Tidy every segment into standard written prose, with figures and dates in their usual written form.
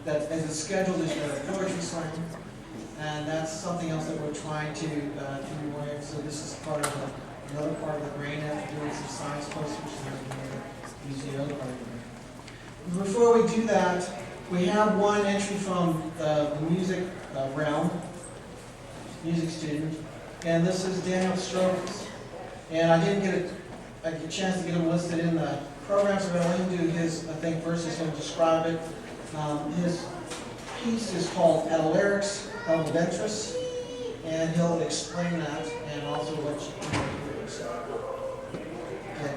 that as it's scheduled is the poetry slam, and that's something else that we're trying to do more of. So this is part of another part of the grant after doing some science posters and using the other part of the grant. Before we do that, we have one entry from the music realm, music student, and this is Daniel Strokis. And I didn't get a chance to get him listed in the program, so I'm going to let him do his, I think, verses. He'll describe it. His piece is called Lyrics of Ventris, and he'll explain that and also what you do. So, okay.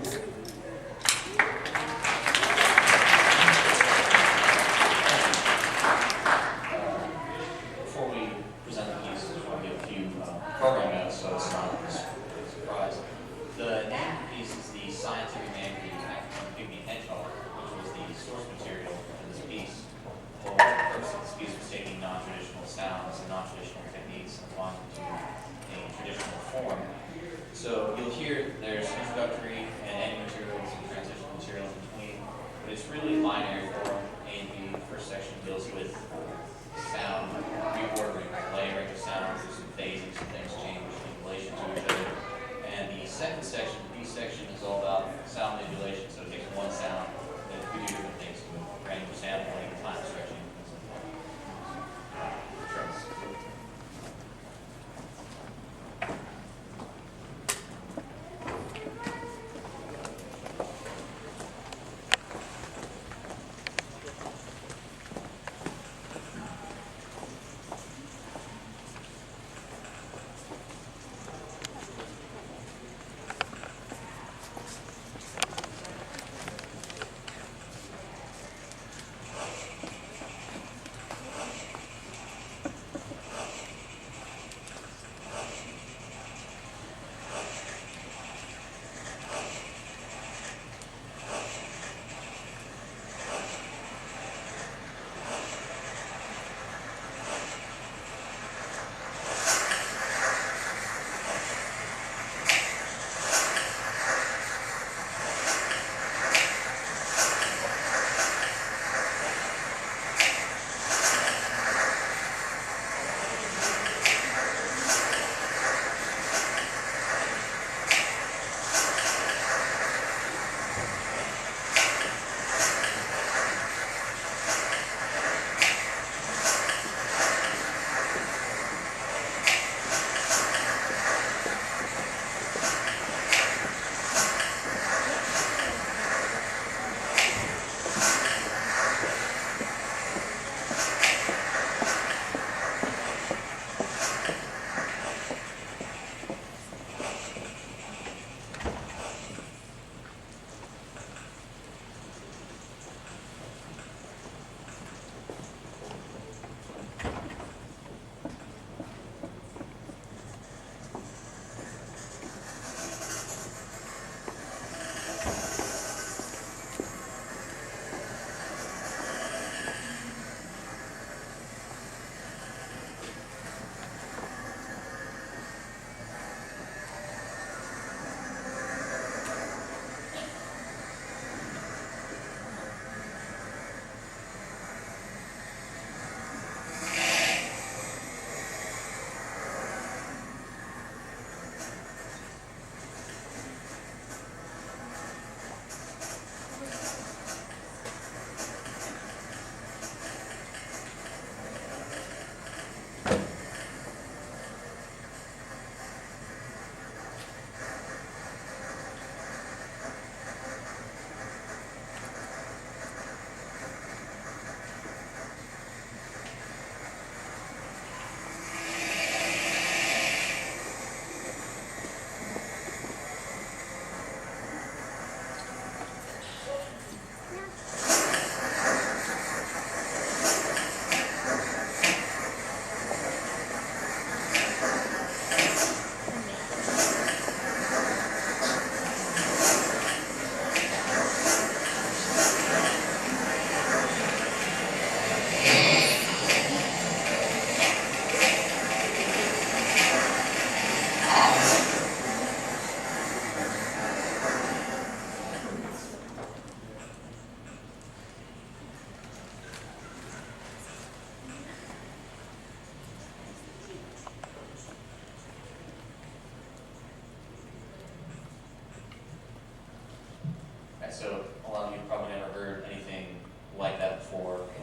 Before we present the piece, I just want to give a few program notes so it's not a surprise. The name of the piece is the Scientific Manual of African Pygmy Hedgehog, which was the source material for this piece. The purpose of this piece was taking non-traditional sounds and non-traditional techniques and applying them to a traditional form. So you'll hear there's introductory and ending materials and transitional materials in between, but it's really binary form. A and B. The first section deals with sound, reordering, layering of sounds, there's some phasing, some things change in relation to each other. And the second section, the B section, is all about sound manipulation. So it takes one sound and we do different things to it. Random sampling, time stretching, things like that.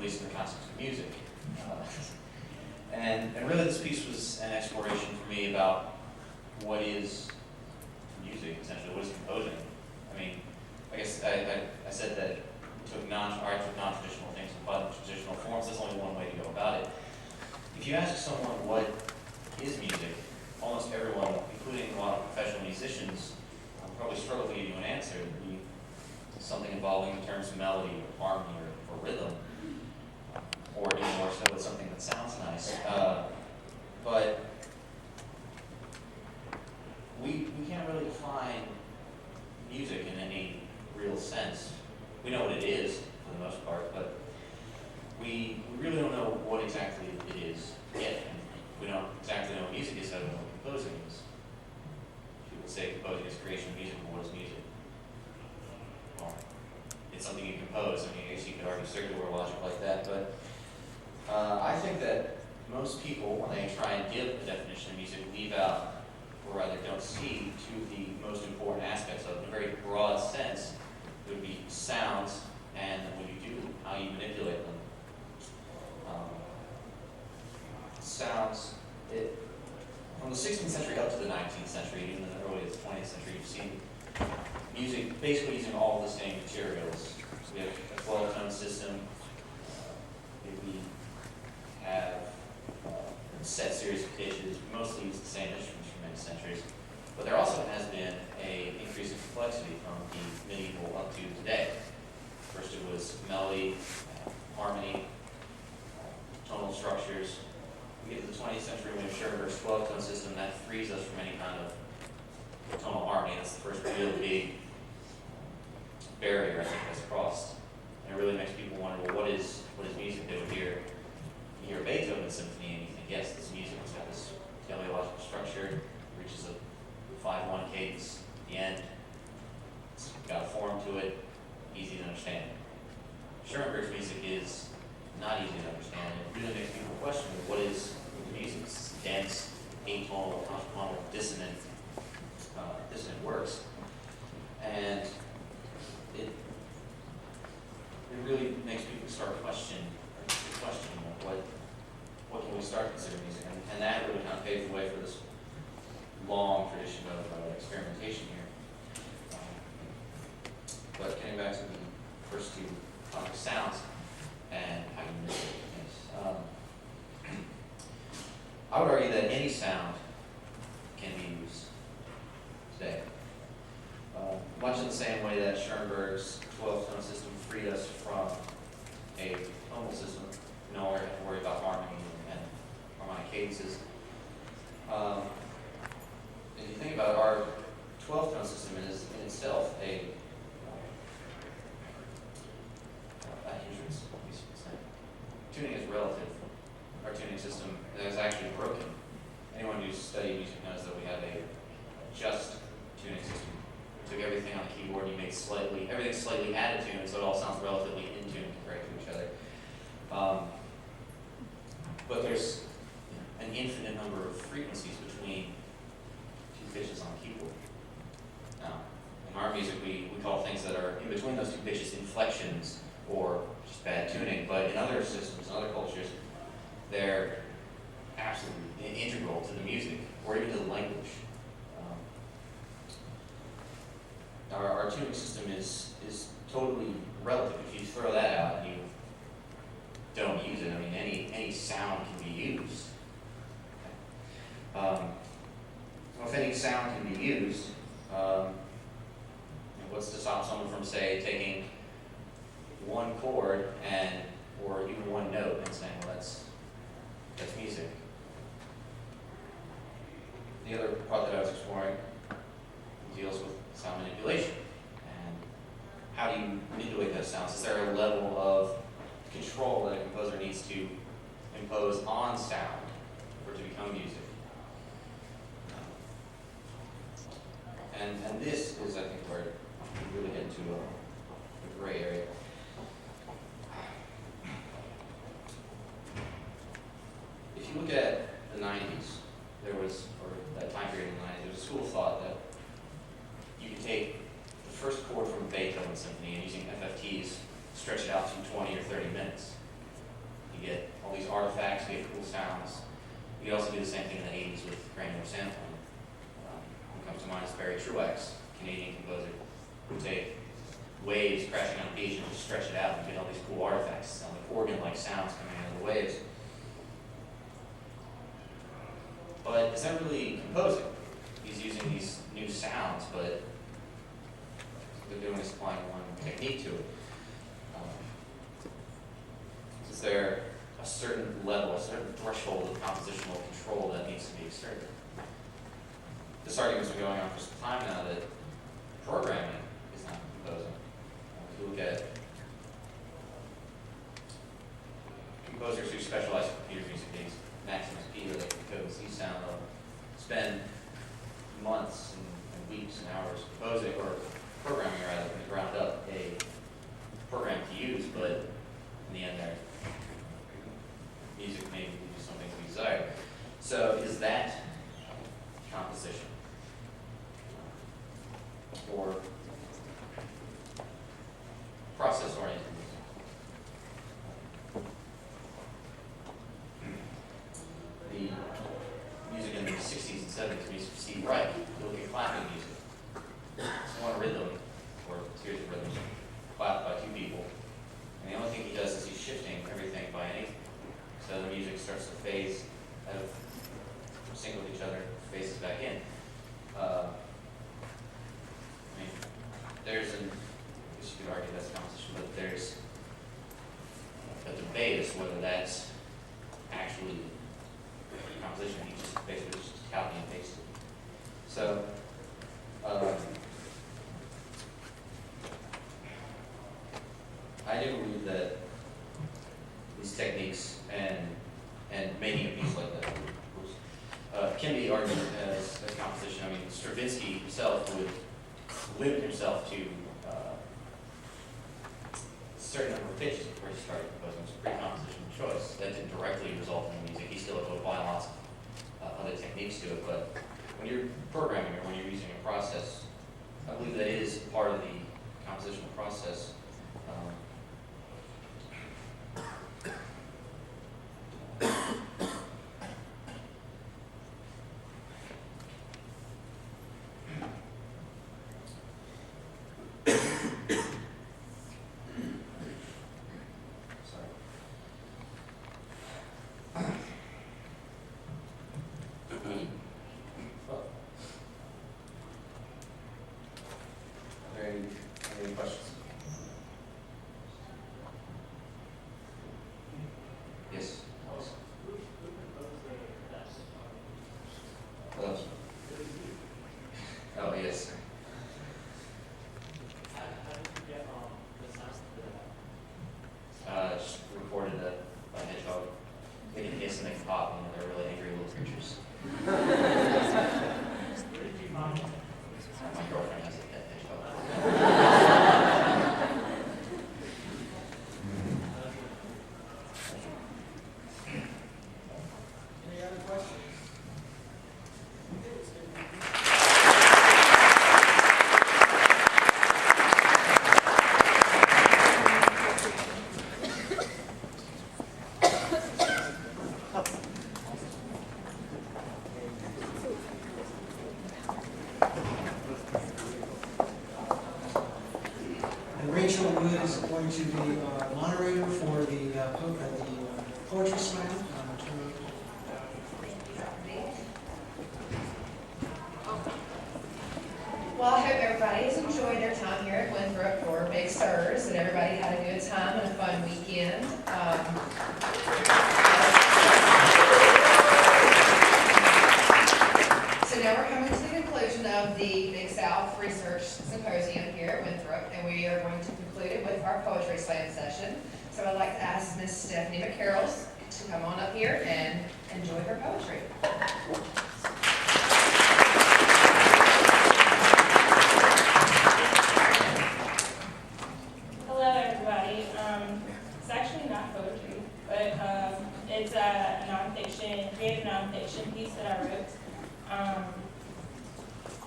least in the concept of music. And really this piece was an exploration for me about what is music, essentially, what is composing. I mean, I guess I said that I took non-traditional things and applied them to traditional forms. There's only one way to go about it. If you ask someone what is music, almost everyone, including a lot of professional musicians, probably struggle to give you an answer. It would be something involving the terms melody or harmony or rhythm, or even more so with something that sounds nice. But we can't really define music in any real sense. We know what it is for the most part, but we really don't know what exactly it is yet. We don't exactly know what music is, so we don't know what composing is. People say composing is creation of music, but what is music? Well, it's something you compose. I mean, I guess you could argue circular logic like that, but I think that most people, when they try and give a definition of music, leave out, or rather don't see, two of the most important aspects of it. In a very broad sense, it would be sounds and what you do, how you manipulate them. Sounds, from the 16th century up to the 19th century, even in the early 20th century, you've seen music basically using all the same materials. So we have a 12-tone system. We have a set series of pitches. We mostly use the same instruments for many centuries. But there also has been an increase in complexity from the medieval up to today. First it was melody, harmony, tonal structures. We get to the 20th century, we have Schoenberg's 12-tone system. That frees us from any kind of tonal harmony. That's the first real big barrier I think that's crossed. And it really makes people wonder, well, what is music? They would hear a Beethoven symphony and you think, yes, this music has got this teleological structure, it reaches a 5/1 cadence at the end. It's got a form to it, easy to understand. Schoenberg's music is not easy to understand. It really makes people question what is music. It's dense, atonal, contrapuntal, dissonant works, and it really makes people start questioning what can we start considering music, and that really kind of paved the way for this long tradition of experimentation here. But getting back to the first two topics, sounds and how you manipulate things. I would argue that any sound can be used today. Much in the same way that Schoenberg's 12-tone system freed us from a tonal system. No longer have to worry about harmony and harmonic cadences. If you think about it, our 12-tone system is in itself a hindrance. Tuning is relative. Our tuning system is actually broken. Anyone who's studied music knows that we have a just tuning system. We took everything on the keyboard and you made everything's slightly out of tune, so it all sounds relatively in tune compared to each other. But there's an infinite number of frequencies between two pitches on the keyboard. Now, in our music, we call things that are in between those two pitches inflections or just bad tuning, but in other systems, in other cultures, they're absolutely integral to the music or even to the language. Our tuning system is totally relative. If you throw that out and you don't use it, I mean, any sound can be used. Well, if any sound can be used, what's to stop someone from, say, taking one chord or even one note and saying, well, that's music. The other part that I was exploring deals with sound manipulation and how do you manipulate those sounds? Is there a level of control that a composer needs to impose on sound for it to become music? And this is, I think, where we really get into a gray area. If you look at the 90s, or that time period in the 90s, there was a school of thought that you could take the first chord from a Beethoven symphony and using FFTs, stretch it out to 20 or 30 minutes. get all these artifacts, we get cool sounds. We could also do the same thing in the 80s with granular sampling. What comes to mind is Barry Truex, Canadian composer, who take waves crashing on a beach and just stretch it out and get all these cool artifacts, sound like organ-like sounds coming out of the waves. But is that really composing? He's using these new sounds, but what they're doing is applying one technique to it. Is there a certain level, a certain threshold of compositional control that needs to be exerted? This argument's been going on for some time now that programming is not composing. If you look at composers who specialize in computer music, these Maximus P, or they compose C sound, they'll spend months and weeks and hours composing, or programming rather, from the ground up, a program to use, but in the end their music may do something to be desired. So is that composition? Or process-oriented music? The music in the 60s and 70s, music of Steve Reich, you look at clapping music. It's one rhythm, or a series of rhythms, clapped by two people. And the only thing he does is he's shifting everything by an eighth. So the music starts to phase out of sync with each other, phases back in. There's an, I guess you could argue that's composition, but there's a debate as to whether that's actually composition. He just basically just copy and paste it. So, I do believe that these techniques and making a piece like that can be argued as composition. I mean, Stravinsky himself would limit himself to a certain number of pitches before he started composing. It was a pre-compositional choice. That didn't directly result in the music. He still had to apply lots of other techniques to it. But when you're programming or when you're using a process, I believe that is part of the compositional process. Any questions? Yes. Hello. Oh, yes. Just recorded by a hedgehog. They can hiss and they can pop, and they're really angry little creatures. My girlfriend has a pet hedgehog. Any other questions? And Rachel Wood is going to be our moderator for the poetry slam. Well, I hope everybody has enjoyed their time here at Winthrop for Big SURS, and everybody had a good time and a fun weekend. So now we're coming to the conclusion of the Big South Research Symposium here at Winthrop, and we are going to conclude it with our poetry slam session. So I'd like to ask Miss Stephanie McCarroll to come on up here and enjoy her poetry. Hello, everybody. It's actually not poetry, but it's a creative nonfiction piece that I wrote.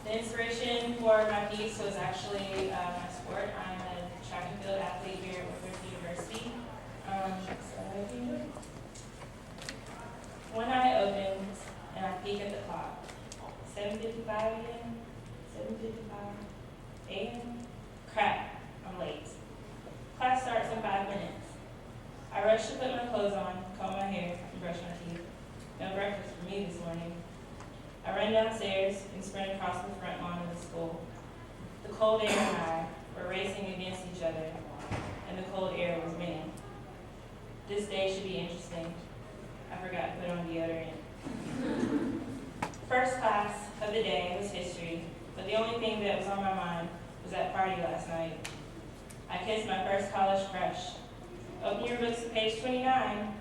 The inspiration for my piece was actually my sport. I'm a track and field athlete here at Winthrop University. So I hope you enjoy it. rushed to put my clothes on, comb my hair, and brush my teeth. No breakfast for me this morning. I ran downstairs and sprint across the front lawn of the school. The cold air and I were racing against each other, and the cold air was winning. This day should be interesting. I forgot to put on deodorant. First class of the day was history, but the only thing that was on my mind was that party last night. I kissed my first college crush. Open your books to page 29.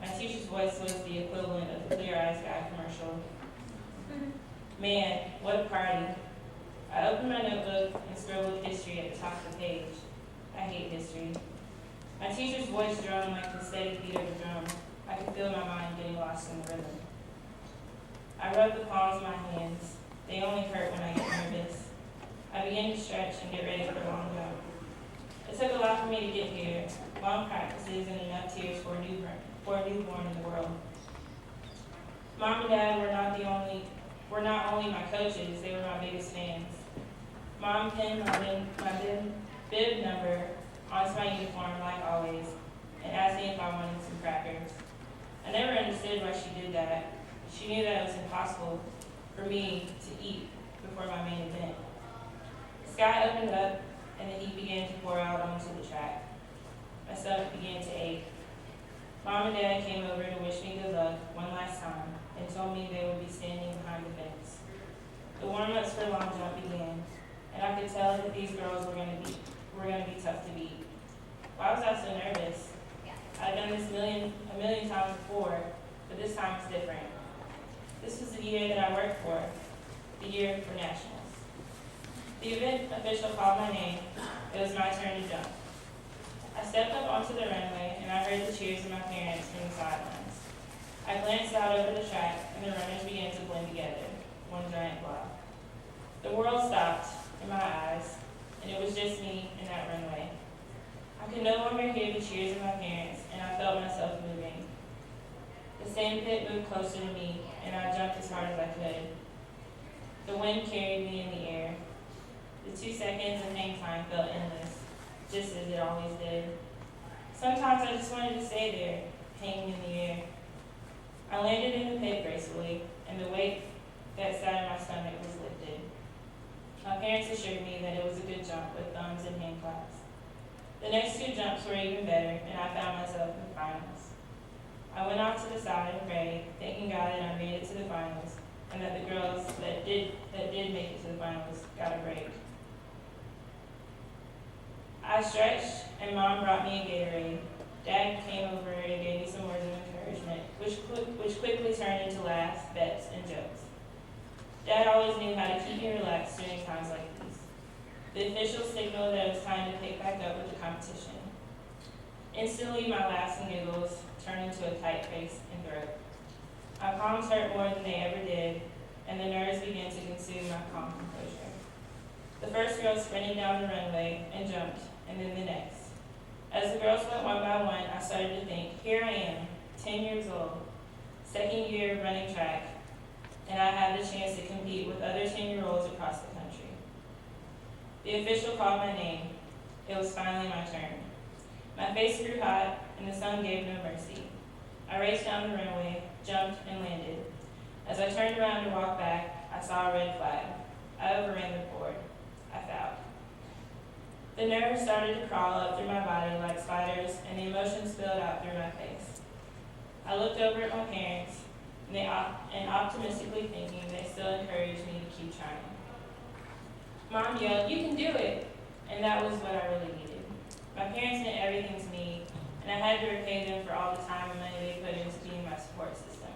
My teacher's voice was the equivalent of the Clear Eyes Guy commercial. Man, what a party. I opened my notebook and scribbled history at the top of the page. I hate history. My teacher's voice droned like the steady beat of a drum. I could feel my mind getting lost in the rhythm. I rubbed the palms of my hands. They only hurt when I get nervous. I began to stretch and get ready for a long jump. It took a lot for me to get here. Long practices and enough tears for a newborn in the world. Mom and Dad were not only my coaches, they were my biggest fans. Mom pinned my bib number onto my uniform like always and asked me if I wanted some crackers. I never understood why she did that. She knew that it was impossible for me to eat before my main event. The sky opened up and the heat began to pour out onto the track. My stomach began to ache. Mom and Dad came over to wish me good luck one last time and told me they would be standing behind the fence. The warm-ups for long jump began, and I could tell that these girls were going to be tough to beat. Why was I so nervous? I'd done this a million times before, but this time it's different. This was the year that I worked for, the year for nationals. The event official called my name. It was my turn to jump. I stepped up onto the runway, and I heard the cheers of my parents from the sidelines. I glanced out over the track, and the runners began to blend together, one giant block. The world stopped in my eyes, and it was just me and that runway. I could no longer hear the cheers of my parents, and I felt myself moving. The sand pit moved closer to me, and I jumped as hard as I could. The wind carried me in the air. The 2 seconds of hang time felt endless, just as it always did. Sometimes I just wanted to stay there, hanging in the air. I landed in the pit gracefully, and the weight that sat in my stomach was lifted. My parents assured me that it was a good jump with thumbs and hand claps. The next 2 jumps were even better, and I found myself in the finals. I went out to the side and prayed, thanking God that I made it to the finals, and that the girls that did make it to the finals got a break. I stretched, and Mom brought me a Gatorade. Dad came over and gave me some words of encouragement, which quickly turned into laughs, bets, and jokes. Dad always knew how to keep me relaxed during times like these. The official signaled that it was time to pick back up with the competition. Instantly, my laughs and giggles turned into a tight face and throat. My palms hurt more than they ever did, and the nerves began to consume my calm composure. The first girl sprinted down the runway and jumped, and then the next. As the girls went one by one, I started to think, here I am, 10 years old, second year of running track, and I had the chance to compete with other 10-year-olds across the country. The official called my name. It was finally my turn. My face grew hot, and the sun gave no mercy. I raced down the runway, jumped, and landed. As I turned around to walk back, I saw a red flag. I overran the board. I fouled. The nerves started to crawl up through my body like spiders, and the emotions spilled out through my face. I looked over at my parents, and optimistically thinking they still encouraged me to keep trying. Mom yelled, "You can do it!" And that was what I really needed. My parents meant everything to me, and I had to repay them for all the time and money they put into being my support system.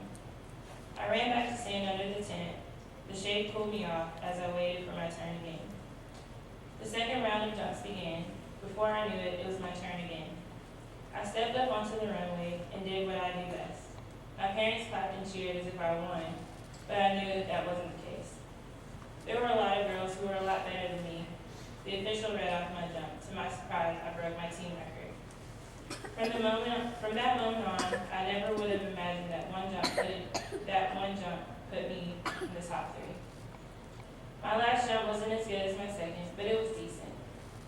I ran back to stand under the tent. The shade pulled me off as I waited for my turn again. The second round of jumps began. Before I knew it, it was my turn again. I stepped up onto the runway and did what I do best. My parents clapped and cheered as if I won, but I knew that wasn't the case. There were a lot of girls who were a lot better than me. The official read off my jump. To my surprise, I broke my team record. From that moment on, I never would have imagined that one jump put me in the top 3. My last jump wasn't as good as my second, but it was decent.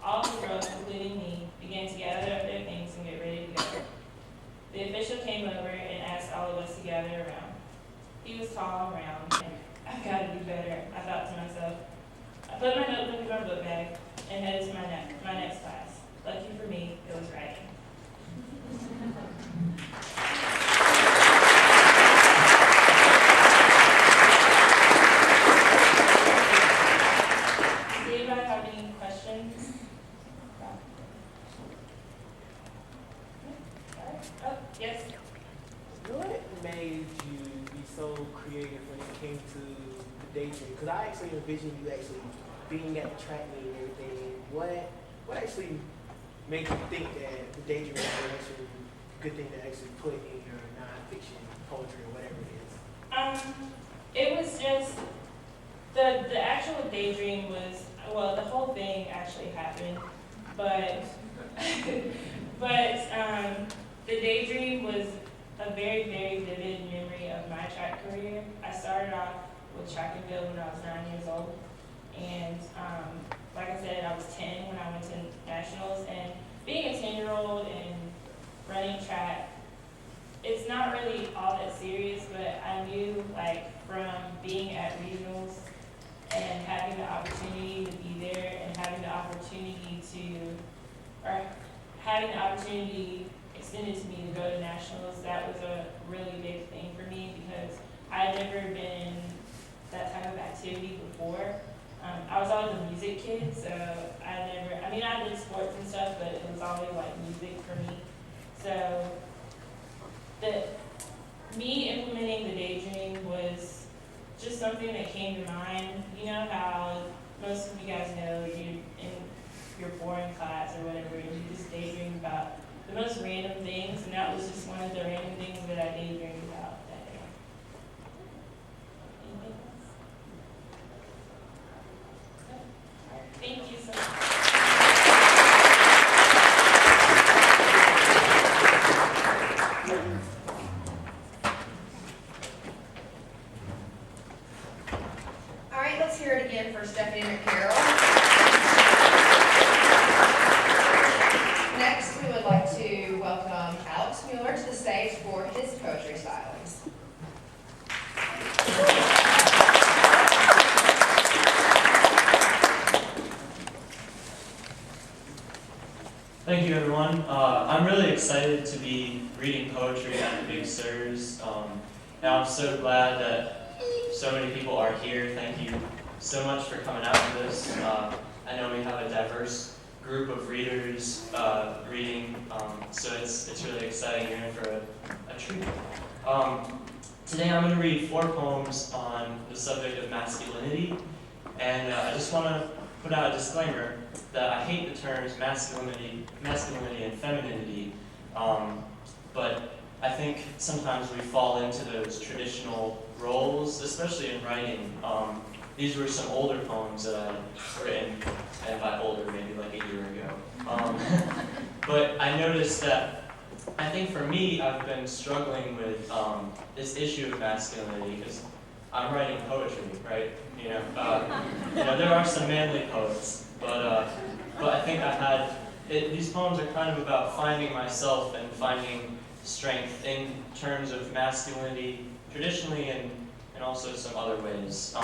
All the girls, including me, began to gather up their things and get ready to go. Bishop came over and asked all of us to gather around. He was tall and round, and I've got to do better, I thought to myself. I put my notebook in my book bag and headed to my next class. Lucky for me, it was writing. Does anybody have any questions? Oh, yes. What made you be so creative when it came to the daydream? Because I actually envisioned you actually being at the track meet and everything. What actually made you think that the daydream was actually a good thing to actually put in your nonfiction poetry or whatever it is? It was just the actual daydream was, well, the whole thing actually happened, but the daydream was a very, very vivid memory of my track career. I started off with track and field when I was 9 years old, and like I said, I was 10 when I went to nationals, and being a 10-year-old and running track, it's not really all that serious, but I knew, like, from being at regionals and having the opportunity to be there and having the opportunity extended to me to go to nationals, that was a really big thing for me because I had never been in that type of activity before. I was always a music kid, so I did sports and stuff, but it was always like music for me. So me implementing the daydream was just something that came to mind. You know how most of you guys know you in your boring class or whatever, and you just daydream about the most random things, and that was just one of the random things that I daydreamed about that day. Anything else? Thank you so much. All right, let's hear it again for Stephanie McCarroll. Next, we would like to welcome Alex Muller to the stage for his poetry stylings. Thank you, everyone. I'm really excited to be reading poetry at the Big SURS. And I'm so glad that so many people are here. Thank you so much for coming out to this. I know we have a diverse group of readers reading, so it's really exciting. You're in for a treat. Today I'm going to read 4 poems on the subject of masculinity, and I just want to put out a disclaimer that I hate the terms masculinity and femininity, but I think sometimes we fall into those traditional roles, especially in writing. These were some older poems that I had written, and by older, maybe like a year ago. But I noticed that, I think for me, I've been struggling with this issue of masculinity, because I'm writing poetry, right? There are some manly poets, but I think these poems are kind of about finding myself and finding strength in terms of masculinity, traditionally, and also some other ways.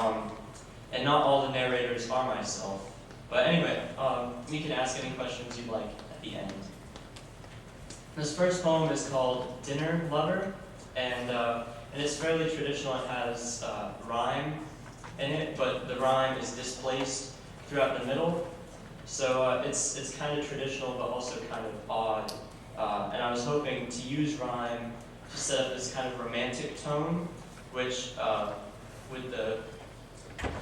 And not all the narrators are myself. But anyway, you can ask any questions you'd like at the end. This first poem is called Dinner Lover, and it's fairly traditional. It has rhyme in it, but the rhyme is displaced throughout the middle. So it's kind of traditional, but also kind of odd. And I was hoping to use rhyme to set up this kind of romantic tone, which with the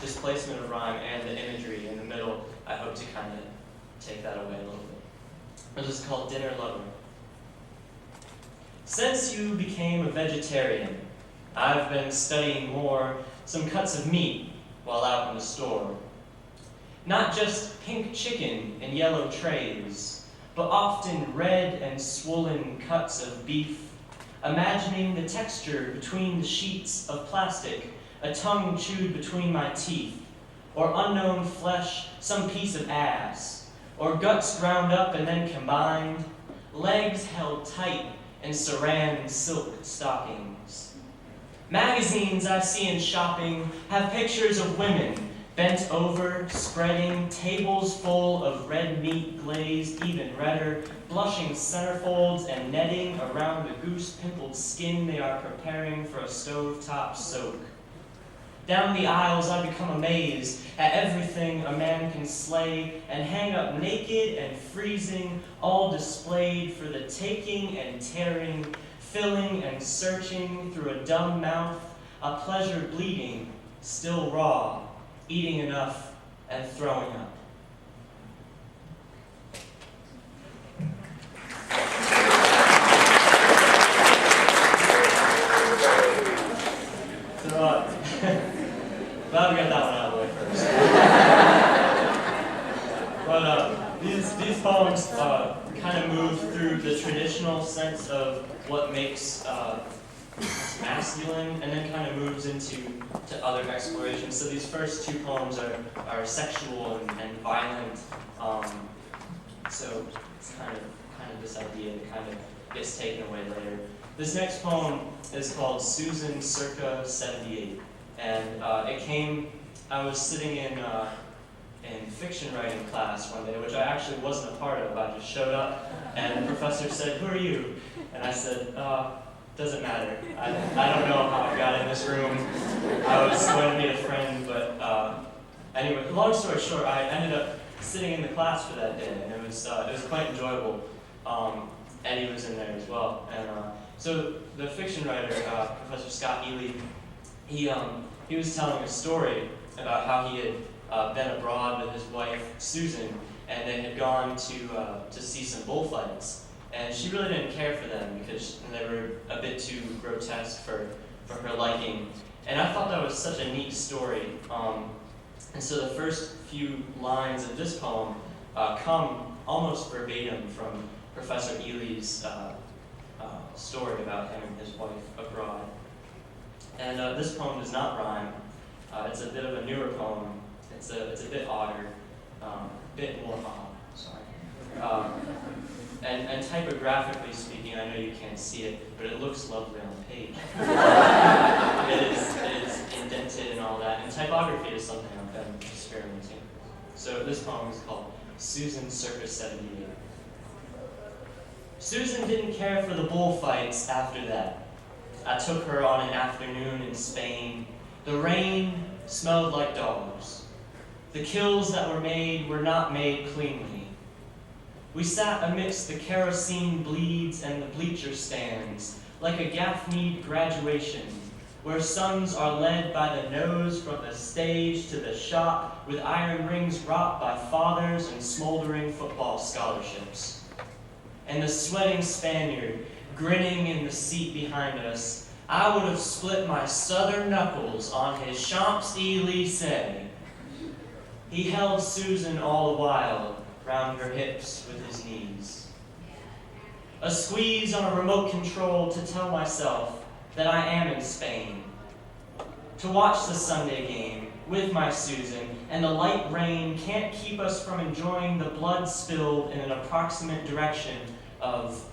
displacement of rhyme and the imagery in the middle, I hope to kind of take that away a little bit. This is called Dinner Lover. Since you became a vegetarian, I've been studying more some cuts of meat while out in the store. Not just pink chicken in yellow trays, but often red and swollen cuts of beef, imagining the texture between the sheets of plastic, a tongue chewed between my teeth, or unknown flesh, some piece of ass, or guts ground up and then combined, legs held tight and saran silk stockings. Magazines I see in shopping have pictures of women bent over, spreading tables full of red meat glazed even redder, blushing centerfolds and netting around the goose-pimpled skin they are preparing for a stovetop soak. Down the aisles I become amazed at everything a man can slay and hang up naked and freezing, all displayed for the taking and tearing, filling and searching through a dumb mouth, a pleasure bleeding, still raw, eating enough and throwing up. Glad we got that one out of the way first. But these poems kind of move through the traditional sense of what makes masculine, and then kind of moves into other explorations. So these first two poems are sexual and violent. So it's kind of this idea that kind of gets taken away later. This next poem is called Susan circa 78. And I was sitting in fiction writing class one day, which I actually wasn't a part of. I just showed up, and the professor said, "Who are you?" And I said, "Doesn't matter. I don't know how I got in this room. I was going to meet a friend, but anyway, long story short, I ended up sitting in the class for that day, and it was quite enjoyable. And he was in there as well. And so the fiction writer, Professor Scott Ely, he was telling a story about how he had been abroad with his wife Susan, and they had gone to see some bullfights, and she really didn't care for them because they were a bit too grotesque for her liking. And I thought that was such a neat story. And so the first few lines of this poem come almost verbatim from Professor Ely's story about him and his wife abroad. And this poem does not rhyme. It's a bit of a newer poem. It's a bit odder, bit more odd, sorry. And typographically speaking, I know you can't see it, but it looks lovely on the page. It is indented and all that, and typography is something I've been experimenting with. So this poem is called Susan circa 78. Susan didn't care for the bullfights after that. I took her on an afternoon in Spain. The rain smelled like dogs. The kills that were not made cleanly. We sat amidst the kerosene bleeds and the bleacher stands, like a Gaffneyed graduation, where sons are led by the nose from the stage to the shop with iron rings wrought by fathers and smoldering football scholarships. And the sweating Spaniard, grinning in the seat behind us, I would have split my southern knuckles on his Champs-Élysées. He held Susan all the while, round her hips with his knees. A squeeze on a remote control to tell myself that I am in Spain. To watch the Sunday game with my Susan, and the light rain can't keep us from enjoying the blood spilled in an approximate direction of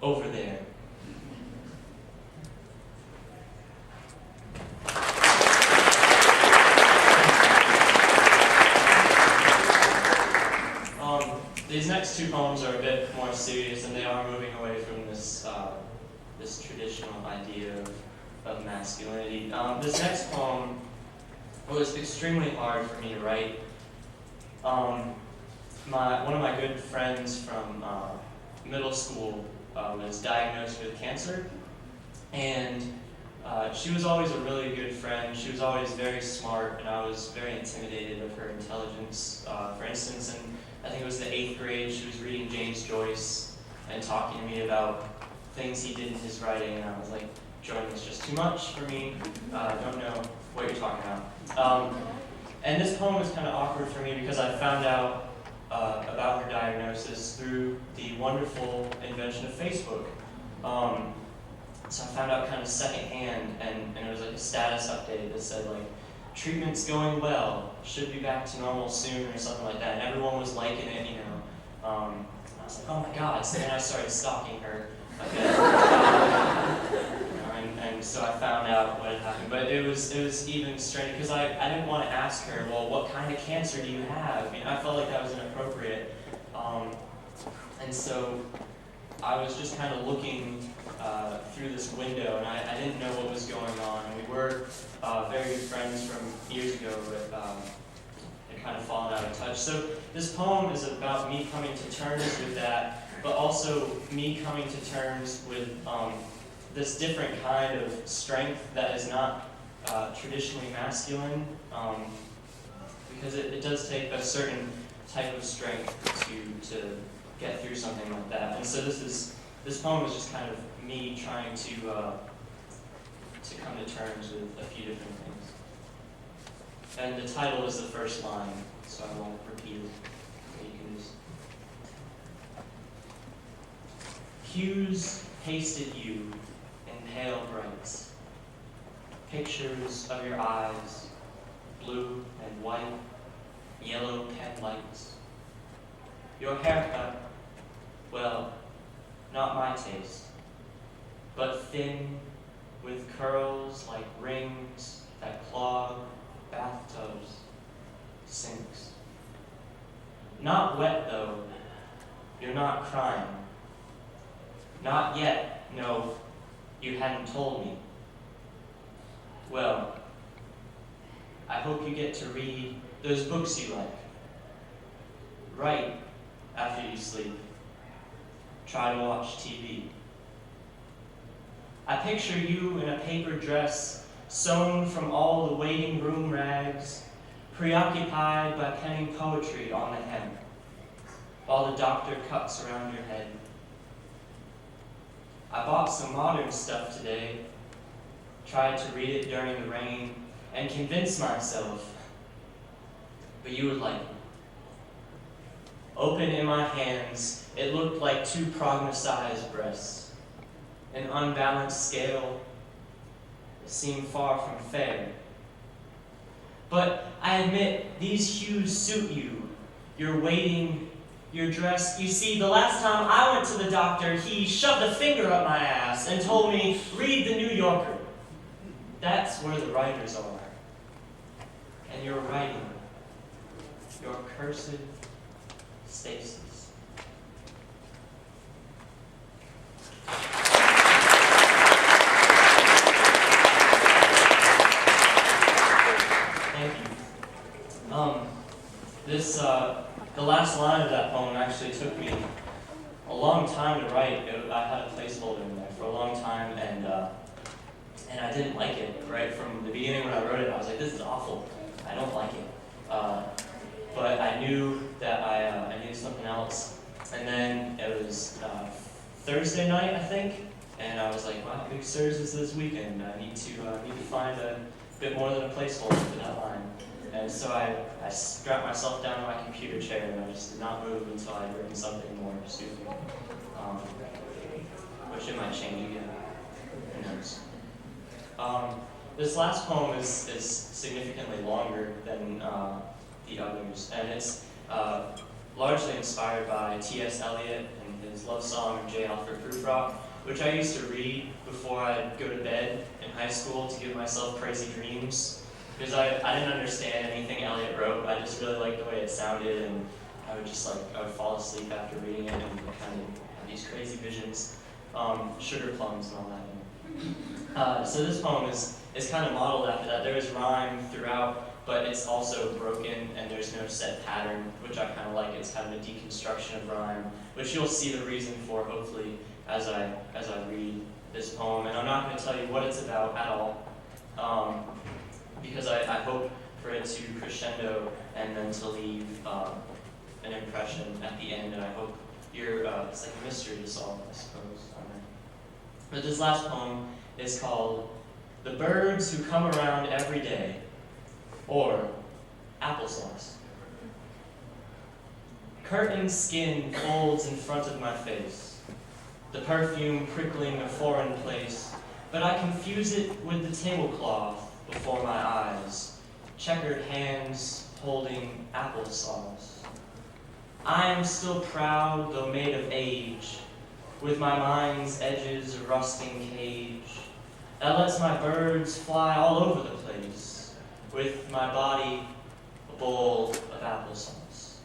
over there. These next two poems are a bit more serious, and they are moving away from this this traditional idea of masculinity. This next poem was extremely hard for me to write. One of my good friends from middle school was diagnosed with cancer, and she was always a really good friend. She was always very smart, and I was very intimidated of her intelligence. For instance, in I think it was the 8th grade, she was reading James Joyce and talking to me about things he did in his writing, and I was like, Jordan, it's just too much for me. I don't know what you're talking about. And this poem was kind of awkward for me because I found out about her diagnosis through the wonderful invention of Facebook. So I found out kind of secondhand, and it was like a status update that said like, treatment's going well, should be back to normal soon or something like that, and everyone was liking it, you know. I was like, oh my god, so then I started stalking her a bit. it was even strange because I didn't want to ask her, well, what kind of cancer do you have? I mean, I felt like that was inappropriate. And so I was just kind of looking through this window, and I didn't know what was going on. And we were very good friends from years ago, but had kind of fallen out of touch. So this poem is about me coming to terms with that, but also me coming to terms with this different kind of strength that is not traditionally masculine, because it does take a certain type of strength to get through something like that. And so this poem is just kind of me trying to come to terms with a few different things. And the title is the first line, so I won't repeat it. You can just... Hues pasted you in pale brights, pictures of your eyes, blue and white, yellow pen lights. Your haircut, well, not my taste, but thin with curls like rings that clog bathtubs, sinks. Not wet though, you're not crying. Not yet, no, you hadn't told me. Well, I hope you get to read those books you like. Write after you sleep. Try to watch TV. I picture you in a paper dress sewn from all the waiting room rags, preoccupied by penning poetry on the hem, while the doctor cuts around your head. I bought some modern stuff today, tried to read it during the rain, and convinced myself, but you would like it. Open in my hands, it looked like two prognosized breasts, an unbalanced scale that seemed far from fair. But I admit, these hues suit you. Your waiting, your dress. You see, the last time I went to the doctor, he shoved a finger up my ass and told me, read the New Yorker. That's where the writers are. And you're writing. Your cursive stasis. Thank you. The last line of that poem actually took me a long time to write. I had a placeholder in there for a long time, and I didn't like it. Right from the beginning when I wrote it, I was like, "This is awful. I don't like it." But I knew that I needed something else. And then it was Thursday night, I think, and I was like, "Wow, Big SURS is this weekend. I need to find a bit more than a placeholder for that line." And so I strapped myself down to my computer chair and I just did not move until I had written something more stupid. Which it might change again. Who knows? This last poem is significantly longer than the others, and it's largely inspired by T.S. Eliot and his love song J. Alfred Prufrock, which I used to read before I'd go to bed in high school to give myself crazy dreams. Because I didn't understand anything Eliot wrote, I just really liked the way it sounded, and I would fall asleep after reading it and kind of have these crazy visions, sugar plums and all that. So this poem is kind of modeled after that. There is rhyme throughout, but it's also broken and there's no set pattern, which I kind of like. It's kind of a deconstruction of rhyme, which you'll see the reason for hopefully as I read this poem. And I'm not going to tell you what it's about at all. Because I hope for it to crescendo and then to leave an impression at the end, and I hope it's like a mystery to solve, I suppose. But this last poem is called "The Birds Who Come Around Every Day," or Applesauce. Curtained skin folds in front of my face, the perfume prickling a foreign place, but I confuse it with the tablecloth before my eyes, checkered hands holding applesauce. I am still proud, though made of age, with my mind's edges a rusting cage. that lets my birds fly all over the place, with my body a bowl of applesauce.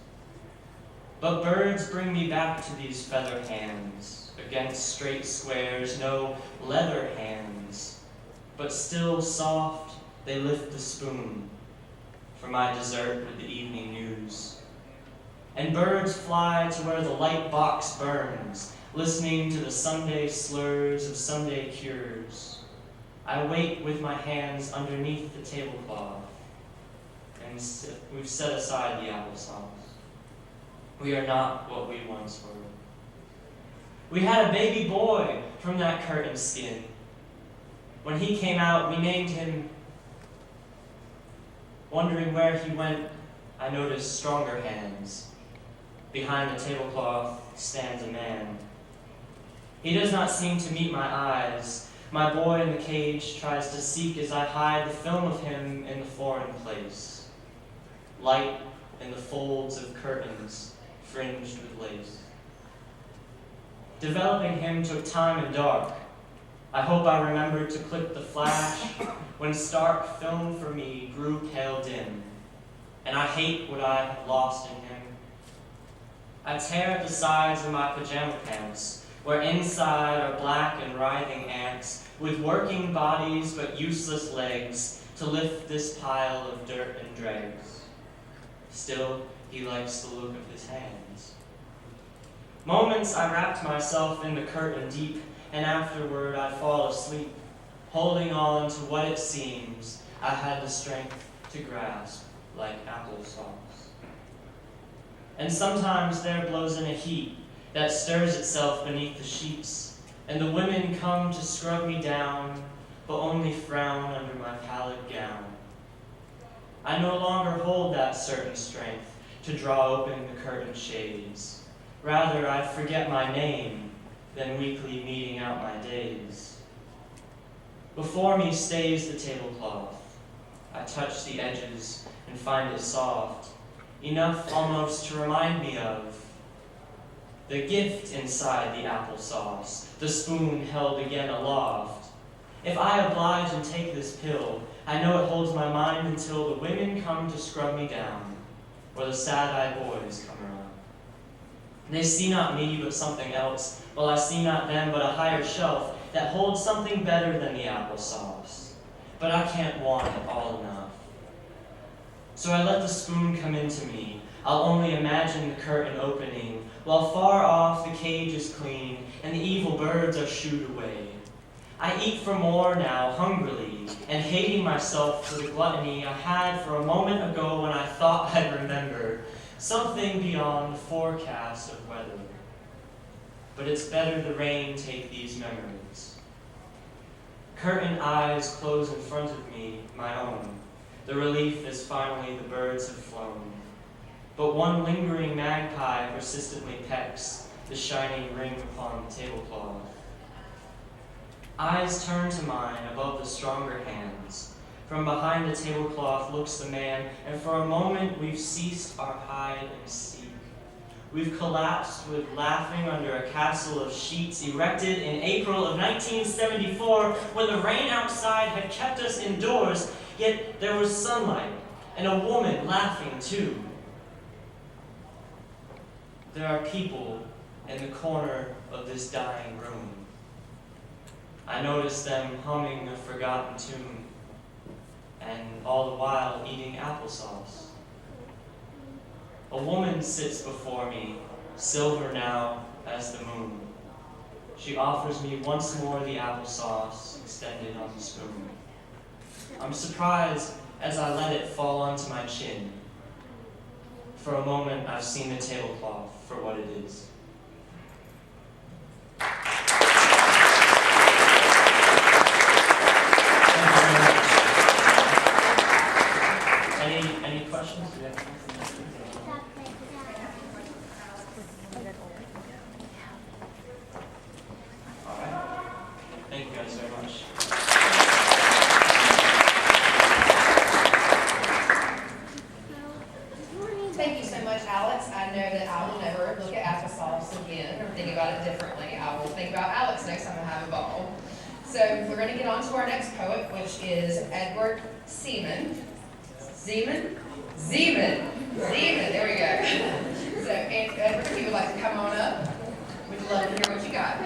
But birds bring me back to these feather hands, against straight squares, no leather hands, but still soft they lift the spoon for my dessert with the evening news. And birds fly to where the light box burns, listening to the Sunday slurs of Sunday cures. I wait with my hands underneath the tablecloth, and we've set aside the applesauce. We are not what we once were. We had a baby boy from that curtain skin. When he came out, we named him. Wondering where he went, I noticed stronger hands. Behind the tablecloth stands a man. He does not seem to meet my eyes. My boy in the cage tries to seek as I hide the film of him in the foreign place. Light in the folds of curtains fringed with lace. Developing him took time and dark. I hope I remembered to clip the flash when stark film for me grew pale dim, and I hate what I have lost in him. I tear at the sides of my pajama pants, where inside are black and writhing ants, with working bodies but useless legs to lift this pile of dirt and dregs. Still, he likes the look of his hands. Moments I wrapped myself in the curtain deep, and afterward I fall asleep, holding on to what it seems I had the strength to grasp like applesauce. And sometimes there blows in a heat that stirs itself beneath the sheets, and the women come to scrub me down, but only frown under my pallid gown. I no longer hold that certain strength to draw open the curtain shades. Rather, I forget my name than weekly meeting out my days. Before me stays the tablecloth. I touch the edges and find it soft, enough almost to remind me of the gift inside the applesauce, the spoon held again aloft. If I oblige and take this pill, I know it holds my mind until the women come to scrub me down, or the sad-eyed boys come around. They see not me, but something else, while I see not them, but a higher shelf that holds something better than the applesauce. But I can't want it all enough. So I let the spoon come into me. I'll only imagine the curtain opening, while far off the cage is clean, and the evil birds are shooed away. I eat for more now, hungrily, and hating myself for the gluttony I had for a moment ago when I thought I'd remember something beyond the forecast of weather. But it's better the rain take these memories. Curtain eyes close in front of me, my own. The relief is finally the birds have flown. But one lingering magpie persistently pecks the shining ring upon the tablecloth. Eyes turn to mine above the stronger hands. From behind the tablecloth looks the man, and for a moment we've ceased our hide and seek. We've collapsed with laughing under a castle of sheets erected in April of 1974 when the rain outside had kept us indoors, yet there was sunlight and a woman laughing too. There are people in the corner of this dying room. I notice them humming a forgotten tune, and all the while eating applesauce. A woman sits before me, silver now as the moon. She offers me once more the applesauce extended on the spoon. I'm surprised as I let it fall onto my chin. For a moment, I've seen the tablecloth for what it is. Any questions? Yeah. All right. Thank you guys very much. Thank you so much, Alex. I know that I will never look at applesauce again or think about it differently. I will think about Alex next time I have a ball. So we're going to get on to our next poet, which is Edward Szeman. Szeman? There we go. So Edward, if you would like to come on up, we'd love to hear what you got.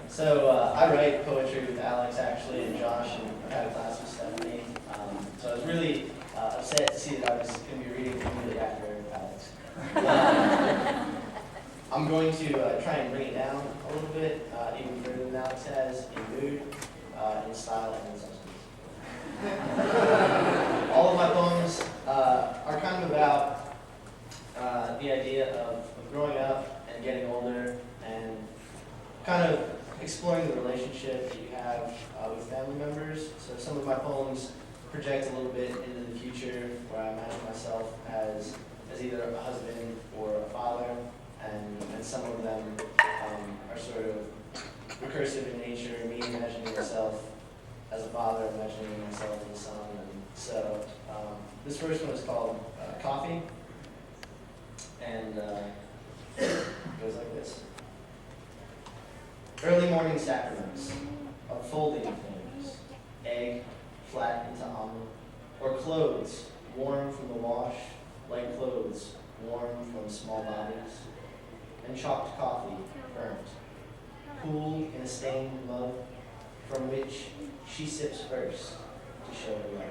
So I write poetry with Alex actually and Josh, and I had a class with Stephanie. So I was really upset to see that I was going to be reading immediately after Alex. I'm going to try and bring it down a little bit, even further than Alex has, in mood, in style, and in substance. All of my poems are kind of about the idea of growing up and getting older and kind of exploring the relationship that you have with family members. So some of my poems project a little bit into the future, where I imagine myself as either a husband or a father, and some of them are sort of recursive in nature, me imagining myself as a father, imagining myself as a son. And so this first one is called Coffee, and it goes like this. Early morning sacraments, unfolding things, egg flat into omelet, or clothes warm from the wash, like clothes warm from small bodies, and chopped coffee burnt, cool in a stained mug, from which she sips first to show her love.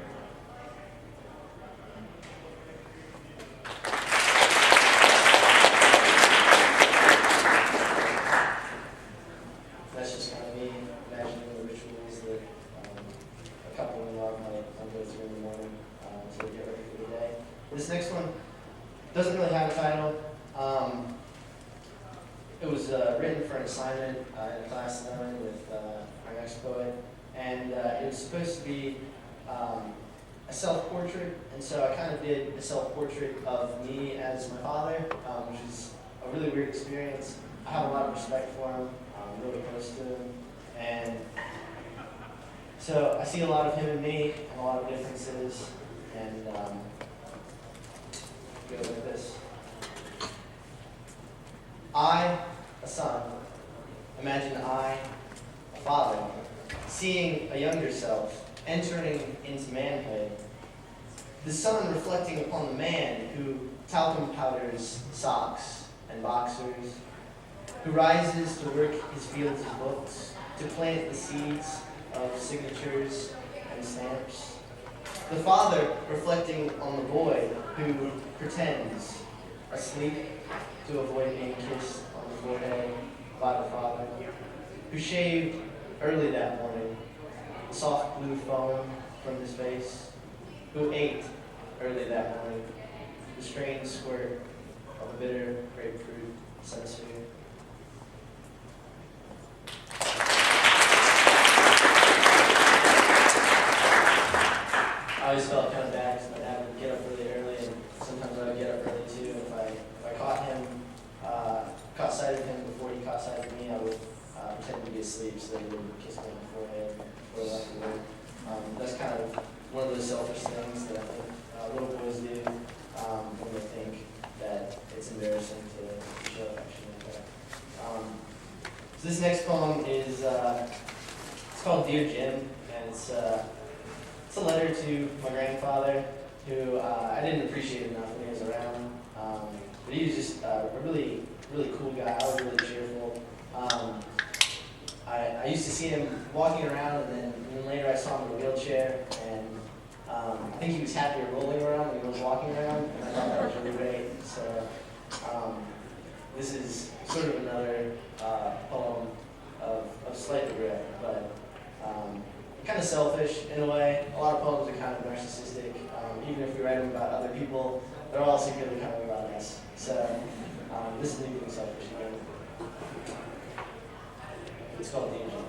That's just kind of me imagining the rituals that a couple in love might go through in the morning to get ready for the day. This next one doesn't really have a title. It was written for an assignment in a class that I'm in with our next poet, and it was supposed to be a self-portrait, and so I kind of did a self-portrait of me as my father, which is a really weird experience. I have a lot of respect for him. I'm really close to him, and so I see a lot of him in me, and a lot of differences, and it goes like this. I, a son, imagine I, a father, seeing a younger self entering into manhood, the son reflecting upon the man who talcum powders socks and boxers, who rises to work his fields of books, to plant the seeds of signatures and stamps. The father reflecting on the boy who pretends, asleep, to avoid being kissed on the forehead by the father, who shaved early that morning, the soft blue foam from his face, who ate early that morning, the strange squirt of a bitter grapefruit sensory. I always felt kind of bad because my dad would get up really early, and sometimes I would get up early too. If I caught sight of him before he caught sight of me, I would pretend to be asleep so that he wouldn't kiss me on the forehead before I left the room. That's kind of one of those selfish things that I think little boys do when they think that it's embarrassing to show affection like that. So this next poem is it's called Dear Jim, and it's a letter to my grandfather, who I didn't appreciate enough when he was around. But he was just a really, really cool guy. I was really cheerful. I used to see him walking around, and then later I saw him in a wheelchair, and I think he was happier rolling around than he was walking around, and I thought that was really great. So this is sort of another poem of slight regret, but kind of selfish in a way. A lot of poems are kind of narcissistic. Even if we write them about other people, they're all secretly kind of about us. So this is me being selfish again. It's called Dear Jim.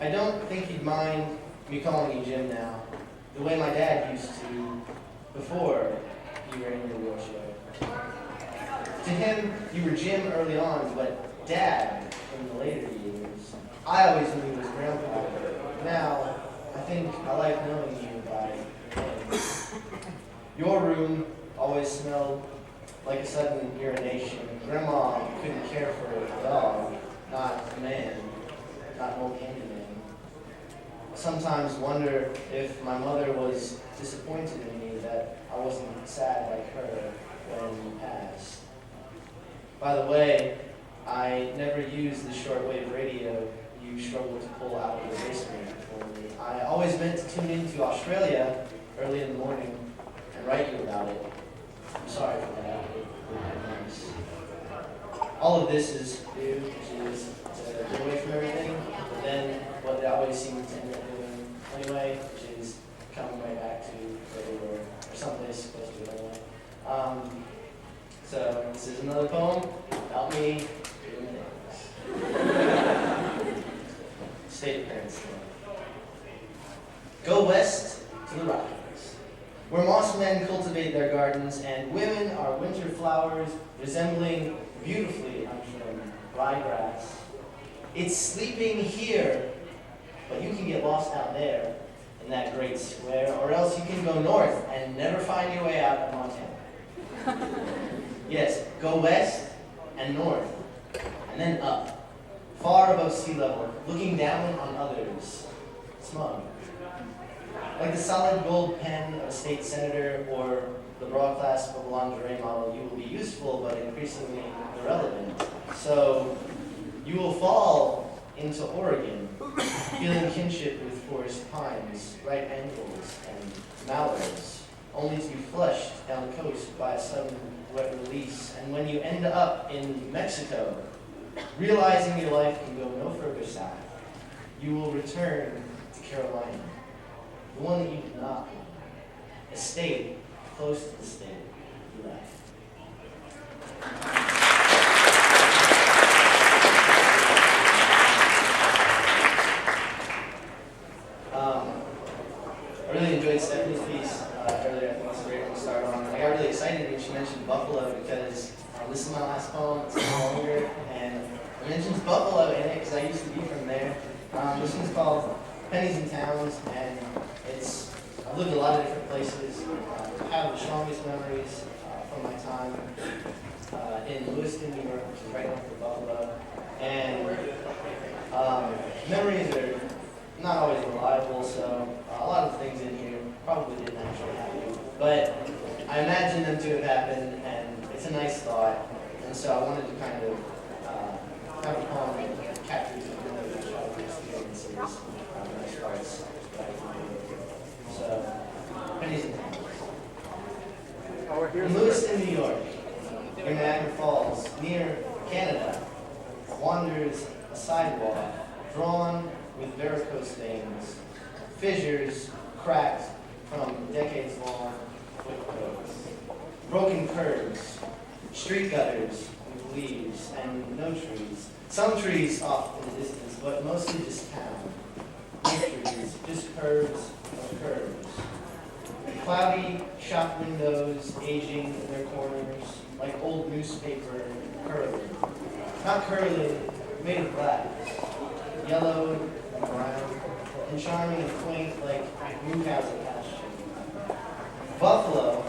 I don't think he'd mind me calling you Jim now, the way my dad used to before you were in your wheelchair. To him, you were Jim early on, but Dad in the later years. I always knew you as Grandpa. Now, I think I like knowing you by your name. Your room always smelled like a sudden urination. Grandma couldn't care for a dog, not a man, not an old handyman. Sometimes wonder if my mother was disappointed in me that I wasn't sad like her when you passed. By the way, I never used the shortwave radio you struggled to pull out of the basement for me. I always meant to tune into Australia early in the morning and write you about it. I'm sorry for that. All of this is due to get away from everything, but then what they always seem to end up doing anyway, which is coming right back to where they were, or someplace close to it anyway. So this is another poem about me doing things. State parents. Go west to the Rockies, where moss men cultivate their gardens and women are winter flowers resembling beautifully untrimmed ryegrass. It's sleeping here, but you can get lost out there in that great square, or else you can go north and never find your way out of Montana. Yes, go west and north, and then up, far above sea level, looking down on others, smug. Like the solid gold pen of a state senator or the broad-class purple lingerie model, you will be useful but increasingly irrelevant. So you will fall into Oregon, feeling kinship with forest pines, right angles, and mallards, only to be flushed down the coast by a sudden wet release. And when you end up in Mexico, realizing your life can go no further south, you will return to Carolina, the one that you did not want, a state close to the state you left. I really enjoyed Stephanie's piece earlier. I think it's a great one to start on. I got really excited when she mentioned Buffalo because this is my last poem. It's no longer, and it mentions Buffalo in it because I used to be from there. This one's called Pennies and Towns, and I've lived a lot of different places. I have the strongest memories from my time in Lewiston, New York, which is right north of Buffalo. And memories are not always reliable, so a lot of things in here probably didn't actually happen. But I imagine them to have happened, and it's a nice thought. And so I wanted to kind of have a poem that captures those childhood experiences, nice parts that I can do. So, pennies and towns. In Lewiston, New York, near Niagara Falls, near Canada, wanders a sidewalk drawn with varicose veins, fissures cracked from decades-long footprints, broken curbs, street gutters with leaves and no trees. Some trees off in the distance, but mostly just town. No trees, just curves of curves. Cloudy shop windows aging in their corners like old newspaper curling. Not curling, made of glass, yellow and brown, and charming and quaint like Newcastle pasture. Buffalo,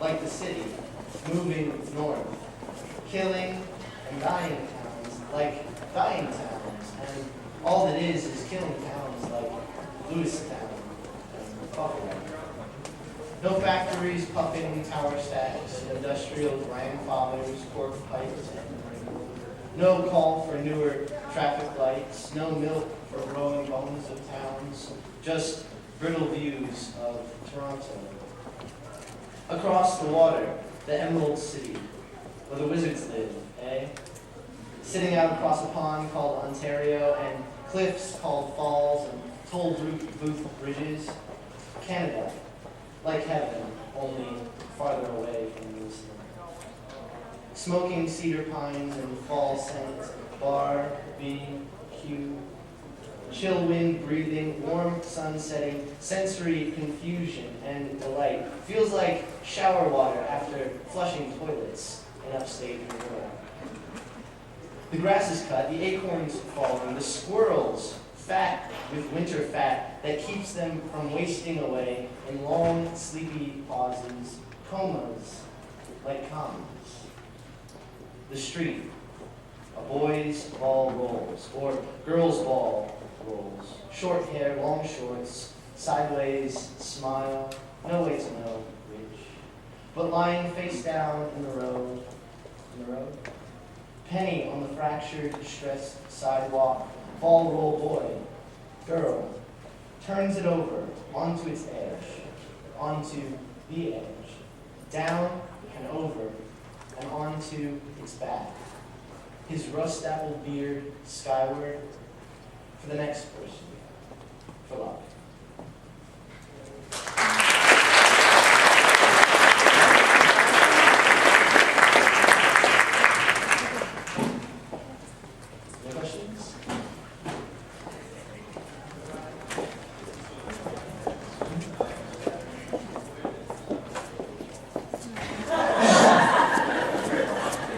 like the city, moving north, killing and dying towns like dying towns, and all that is killing towns like Lewistown and Buffalo. No factories puffing tower stacks, industrial grandfathers, cork pipes, no call for newer traffic lights, no milk for growing bones of towns, just brittle views of Toronto. Across the water, the Emerald City, where the wizards live, eh? Sitting out across a pond called Ontario, and cliffs called falls, and toll booth bridges. Canada, like heaven, only farther away from Lewiston. Smoking cedar pines and fall scent, bar, bean, hue, chill wind breathing, warm sun setting, sensory confusion and delight. Feels like shower water after flushing toilets in upstate New York. The grass is cut, the acorns falling, the squirrels fat with winter fat that keeps them from wasting away in long, sleepy pauses, comas like commas. The street, a boy's ball rolls, or girl's ball rolls. Short hair, long shorts, sideways, smile, no way to know which. But lying face down in the road, penny on the fractured, distressed sidewalk, ball roll boy, girl, turns it over onto its edge, onto the edge, down and over, and onto its back. His rust-dappled beard skyward for the next person, for luck. Any questions?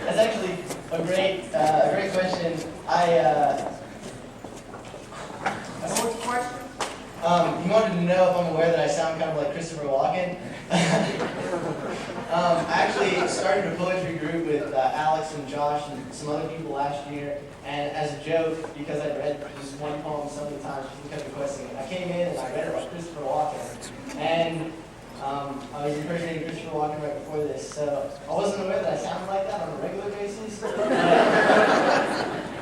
That's actually a great question. What's the question? You wanted to know if I'm aware that I sound kind of like Christopher Walken. I actually started a poetry group with Alex and Josh and some other people last year, and as a joke, because I'd read just one poem so many times, people kept requesting it. I came in and I read it like Christopher Walken, and I was impersonating Christopher Walken right before this, so I wasn't aware that I sounded like that on a regular basis.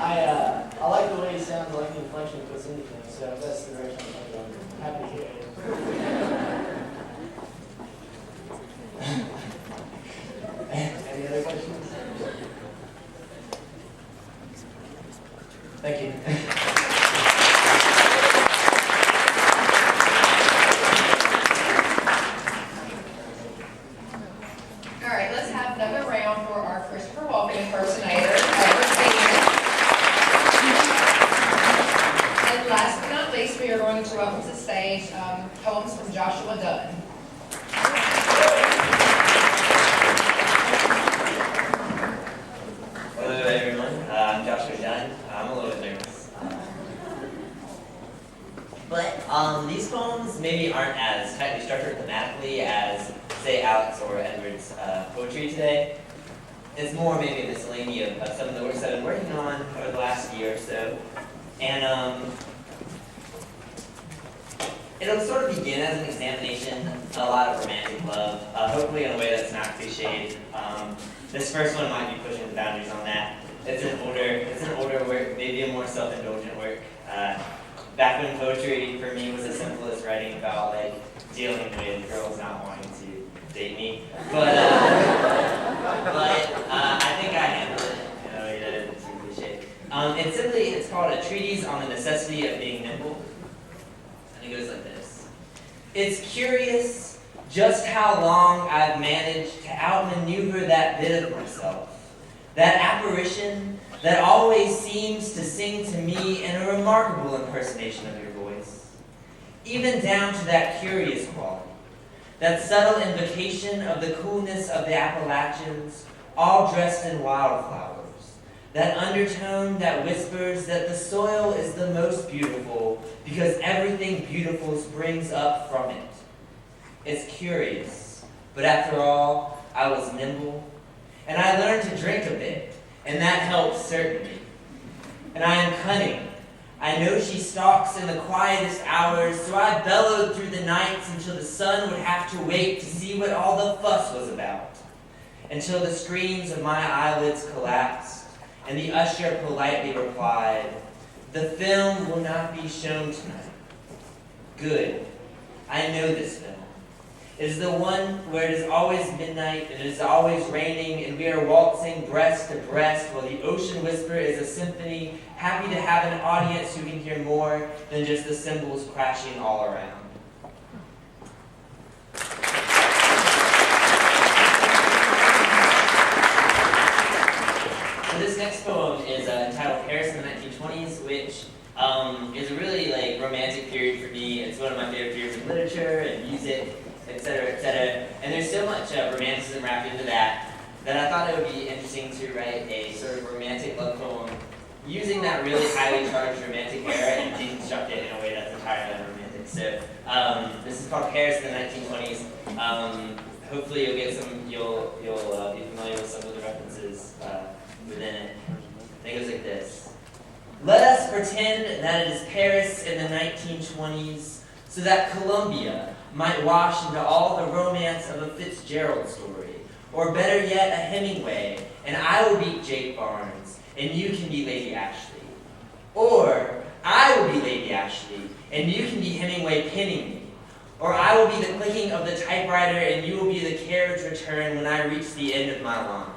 I like the way he sounds, I like the inflection he puts into things, so if that's the direction I'm going, I'm happy to hear it. Any other questions? Thank you. All right, let's have another round for our Christopher Walken impersonator. And last but not least, we are going to welcome to the stage poems from Joshua Dunn. Hello everyone, I'm Joshua Dunn. I'm a little bit nervous. But these poems maybe aren't as tightly structured thematically as, say, Alex or Edward's poetry today. It's more maybe a miscellany of some of the works I've been working on over the last year or so. And it'll sort of begin as an examination, a lot of romantic love, hopefully in a way that's not cliched. This first one might be pushing the boundaries on that. It's an older work, maybe a more self-indulgent work. Back when poetry for me was as simple as writing about like dealing with girls not wanting to date me, but I think I handled it. You know, it's too cliche. It's called A Treatise on the Necessity of Being Nimble, and it goes like this. It's curious just how long I've managed to outmaneuver that bit of myself, that apparition that always seems to sing to me in a remarkable impersonation of your voice, even down to that curious quality, that subtle invocation of the coolness of the Appalachians, all dressed in wildflowers, that undertone that whispers that the soil is the most beautiful because everything beautiful springs up from it. It's curious, but after all, I was nimble, and I learned to drink a bit, and that helps certainly. And I am cunning. I know she stalks in the quietest hours, so I bellowed through the nights until the sun would have to wait to see what all the fuss was about, until the screens of my eyelids collapsed, and the usher politely replied, "The film will not be shown tonight." Good. I know this film. It is the one where it is always midnight, and it is always raining, and we are waltzing breast to breast, while the ocean whisper is a symphony, happy to have an audience who can hear more than just the cymbals crashing all around. So this next poem is entitled Paris in the 1920s, which is a really romantic period for me. It's one of my favorite periods in literature and music, etc., etc. And there's so much romanticism wrapped into that I thought it would be interesting to write a sort of romantic love poem using that really highly charged romantic era and deconstruct it in a way that's entirely unromantic. So this is called Paris in the 1920s. Hopefully you'll be familiar with some of the references within it. I think it goes like this. Let us pretend that it is Paris in the 1920s, so that Columbia might wash into all the romance of a Fitzgerald story, or better yet, a Hemingway, and I will beat Jake Barnes, and you can be Lady Ashley. Or I will be Lady Ashley, and you can be Hemingway pinning me. Or I will be the clicking of the typewriter, and you will be the carriage return when I reach the end of my line.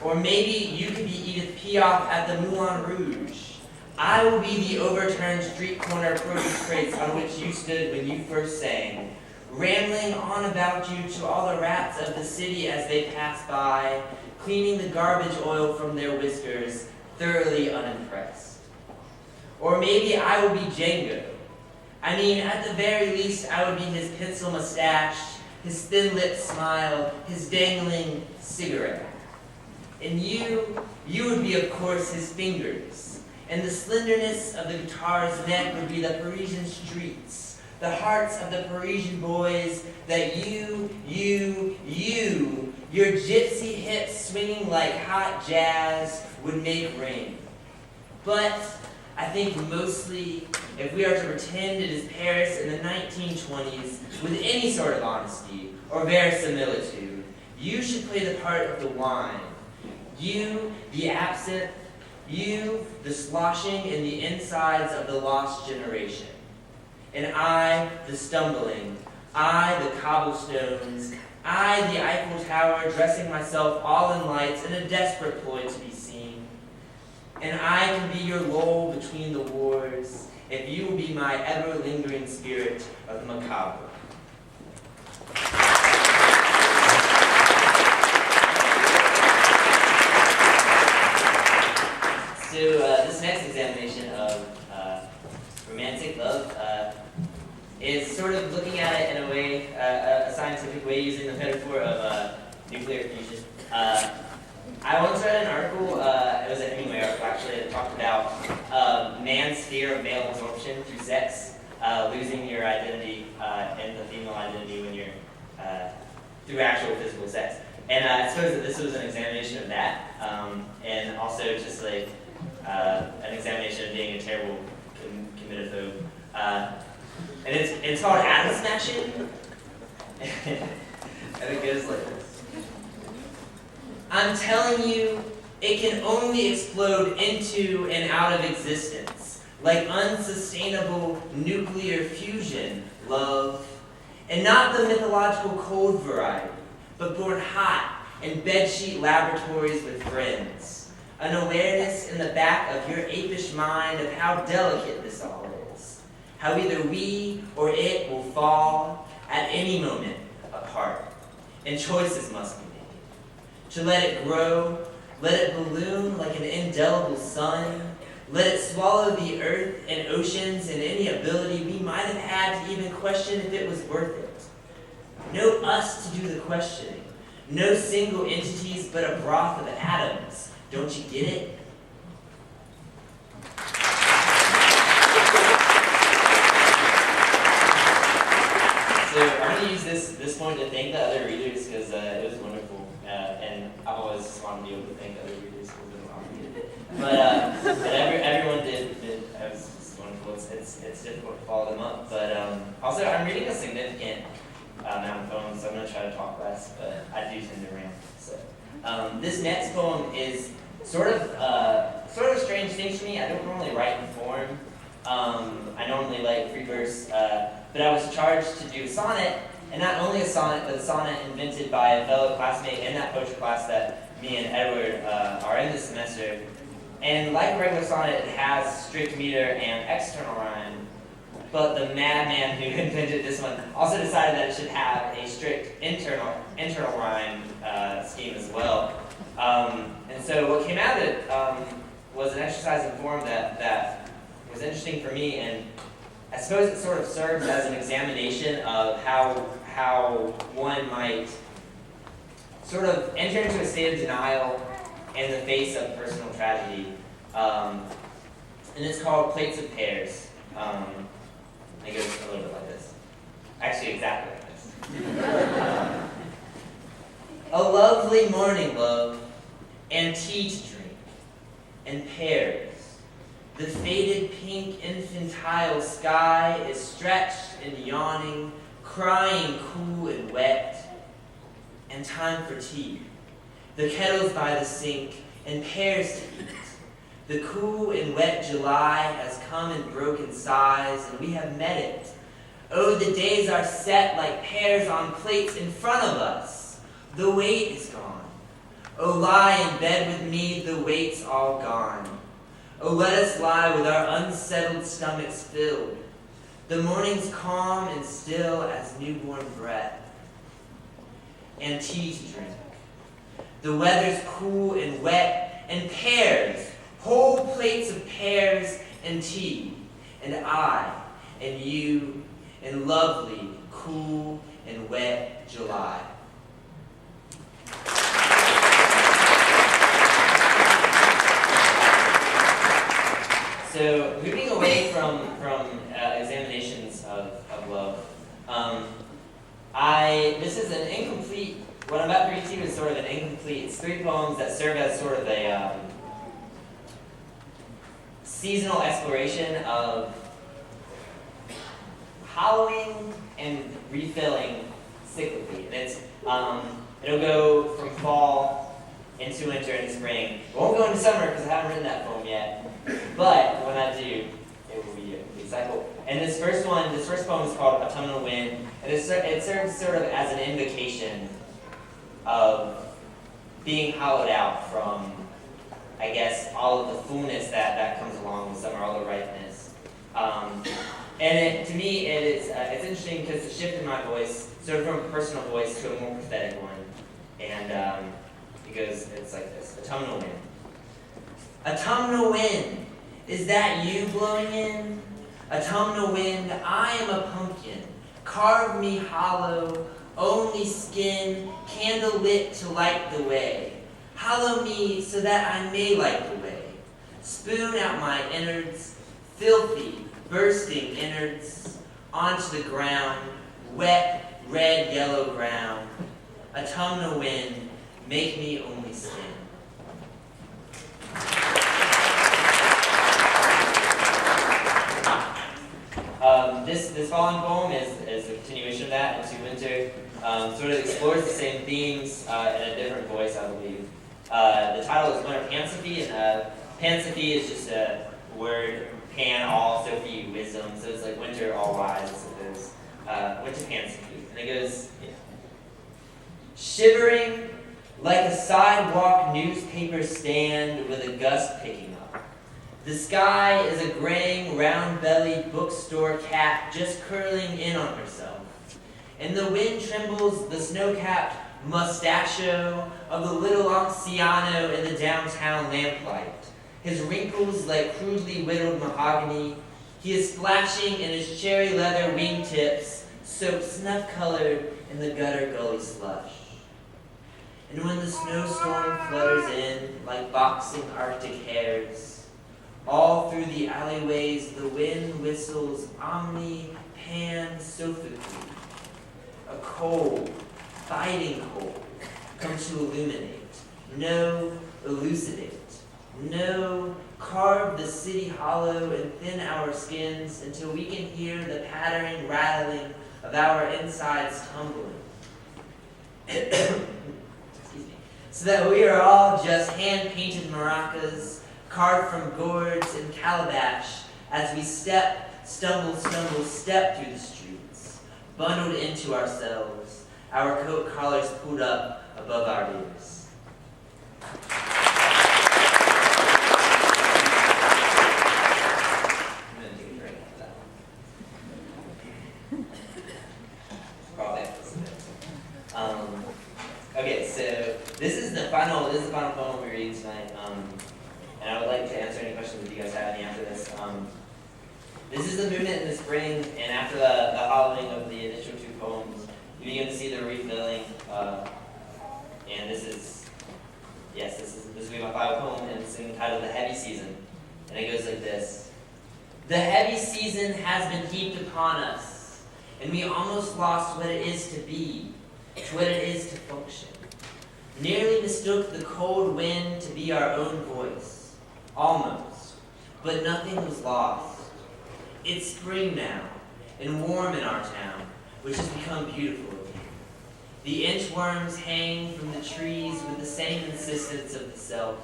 Or maybe you could be Edith Piaf at the Moulin Rouge. I will be the overturned street corner produce crates on which you stood when you first sang, rambling on about you to all the rats of the city as they pass by, cleaning the garbage oil from their whiskers, thoroughly unimpressed. Or maybe I will be Django. I mean, at the very least, I would be his pencil mustache, his thin-lipped smile, his dangling cigarette. And you would be, of course, his fingers. And the slenderness of the guitar's neck would be the Parisian streets, the hearts of the Parisian boys that your gypsy hips swinging like hot jazz would make ring. But I think mostly, if we are to pretend it is Paris in the 1920s with any sort of honesty or verisimilitude, you should play the part of the wine. You, the absent, you, the sloshing in the insides of the lost generation. And I, the stumbling, I, the cobblestones, I, the Eiffel Tower, dressing myself all in lights in a desperate ploy to be seen. And I can be your lull between the wars, if you will be my ever-lingering spirit of the macabre. So this next examination of romantic love is sort of looking at it in a way, a scientific way, using the metaphor of nuclear fusion. I once read an article, it was a Hemingway article actually, that talked about man's fear of male absorption through sex, losing your identity and the female identity when you're through actual physical sex. And I suppose that this was an examination of that, and also just like an examination of being a terrible committophobe. And it's called atom smashing. And it goes like this. I'm telling you, it can only explode into and out of existence, like unsustainable nuclear fusion, love. And not the mythological cold variety, but born hot in bedsheet laboratories with friends. An awareness in the back of your apish mind of how delicate this all is. How either we or it will fall at any moment apart. And choices must be made. To let it grow, let it balloon like an indelible sun, let it swallow the earth and oceans and any ability we might have had to even question if it was worth it. No us to do the questioning. No single entities but a broth of atoms. Don't you get it? So I'm going to use this point to thank the other readers because it was wonderful. And I've always just wanted to be able to thank other readers for being obligated. But everyone did. It was just wonderful. It's difficult to follow them up. But also, I'm reading a significant amount of poems, so I'm going to try to talk less, but I do tend to rant. So this next poem is sort of a strange thing to me. I don't normally write in form. I normally like free verse, but I was charged to do a sonnet, and not only a sonnet, but a sonnet invented by a fellow classmate in that poetry class that me and Edward are in this semester. And like a regular sonnet, it has strict meter and external rhyme, but the madman who invented this one also decided that it should have a strict internal rhyme scheme as well. And so what came out of it was an exercise in form that was interesting for me, and I suppose it sort of serves as an examination of how one might sort of enter into a state of denial in the face of personal tragedy. and it's called Plates of Pears. It goes a little bit like this. Actually, exactly like this. A lovely morning, love, and tea to drink, and pears. The faded pink infantile sky is stretched and yawning, crying cool and wet, and time for tea. The kettle's by the sink, and pears to eat. The cool and wet July has come in broken sighs, and we have met it. Oh, the days are set like pears on plates in front of us. The weight is gone. Oh, lie in bed with me, the weight's all gone. Oh, let us lie with our unsettled stomachs filled. The morning's calm and still as newborn breath. And tea to drink. The weather's cool and wet, and pears, whole plates of pears and tea. And I, and you, and lovely, cool, and wet July. So, moving away from examinations of love, this is an incomplete, what I'm about to read to you is sort of an incomplete, it's 3 poems that serve as sort of a seasonal exploration of hollowing and refilling cyclically. And it's, it'll go from fall into winter into spring. It won't go into summer because I haven't written that poem yet. But when I do, it will be a complete cycle. And this first poem is called Autumnal Wind, and it serves sort of as an invocation of being hollowed out from, I guess, all of the fullness that comes along with summer, all the ripeness. And to me, it's interesting because it's shifted my voice, sort of from a personal voice to a more prophetic one. And it's like this: Autumnal wind. Autumnal wind, is that you blowing in? Autumnal wind, I am a pumpkin. Carve me hollow, only skin, candle lit to light the way. Hollow me so that I may light the way. Spoon out my innards, filthy, bursting innards, onto the ground, wet, red, yellow ground. Autumnal wind, make me only skin. This following poem is a continuation of that into winter. Sort of explores the same themes in a different voice, I believe. The title is Winter Pansophy, and Pansophy is just a word, pan, all, Sophie, wisdom, so it's like winter, all wise, I suppose. Winter Pansophy. And it goes, yeah. Shivering like a sidewalk newspaper stand with a gust picking up. The sky is a graying, round-bellied bookstore cat just curling in on herself. And the wind trembles the snow-capped mustachio of the little anciano in the downtown lamplight. His wrinkles like crudely whittled mahogany. He is splashing in his cherry leather wingtips, soaked snuff-colored in the gutter gully slush. And when the snowstorm flutters in like boxing Arctic hares, all through the alleyways the wind whistles omni pan sophically. A cold, biting cold, come to illuminate, no, elucidate, no, carve the city hollow and thin our skins until we can hear the pattering rattling of our insides tumbling. So that we are all just hand-painted maracas, carved from gourds and calabash, as we stumble, step through the streets, bundled into ourselves, our coat collars pulled up above our ears. I'm going to take a drink after that one. Probably after this. Okay, so this is the final poem we're reading tonight, and I would like to answer any questions if you guys have any after this. This is the movement in the spring, and after the hollowing of the initial 2 poems, you begin to see the refilling, and this will be my final poem, and it's entitled The Heavy Season. And it goes like this. The heavy season has been heaped upon us, and we almost lost what it is to be, to what it is to function. Nearly mistook the cold wind to be our own voice. Almost. But nothing was lost. It's spring now, and warm in our town, which has become beautiful again. The inchworms hang from the trees with the same insistence of the self.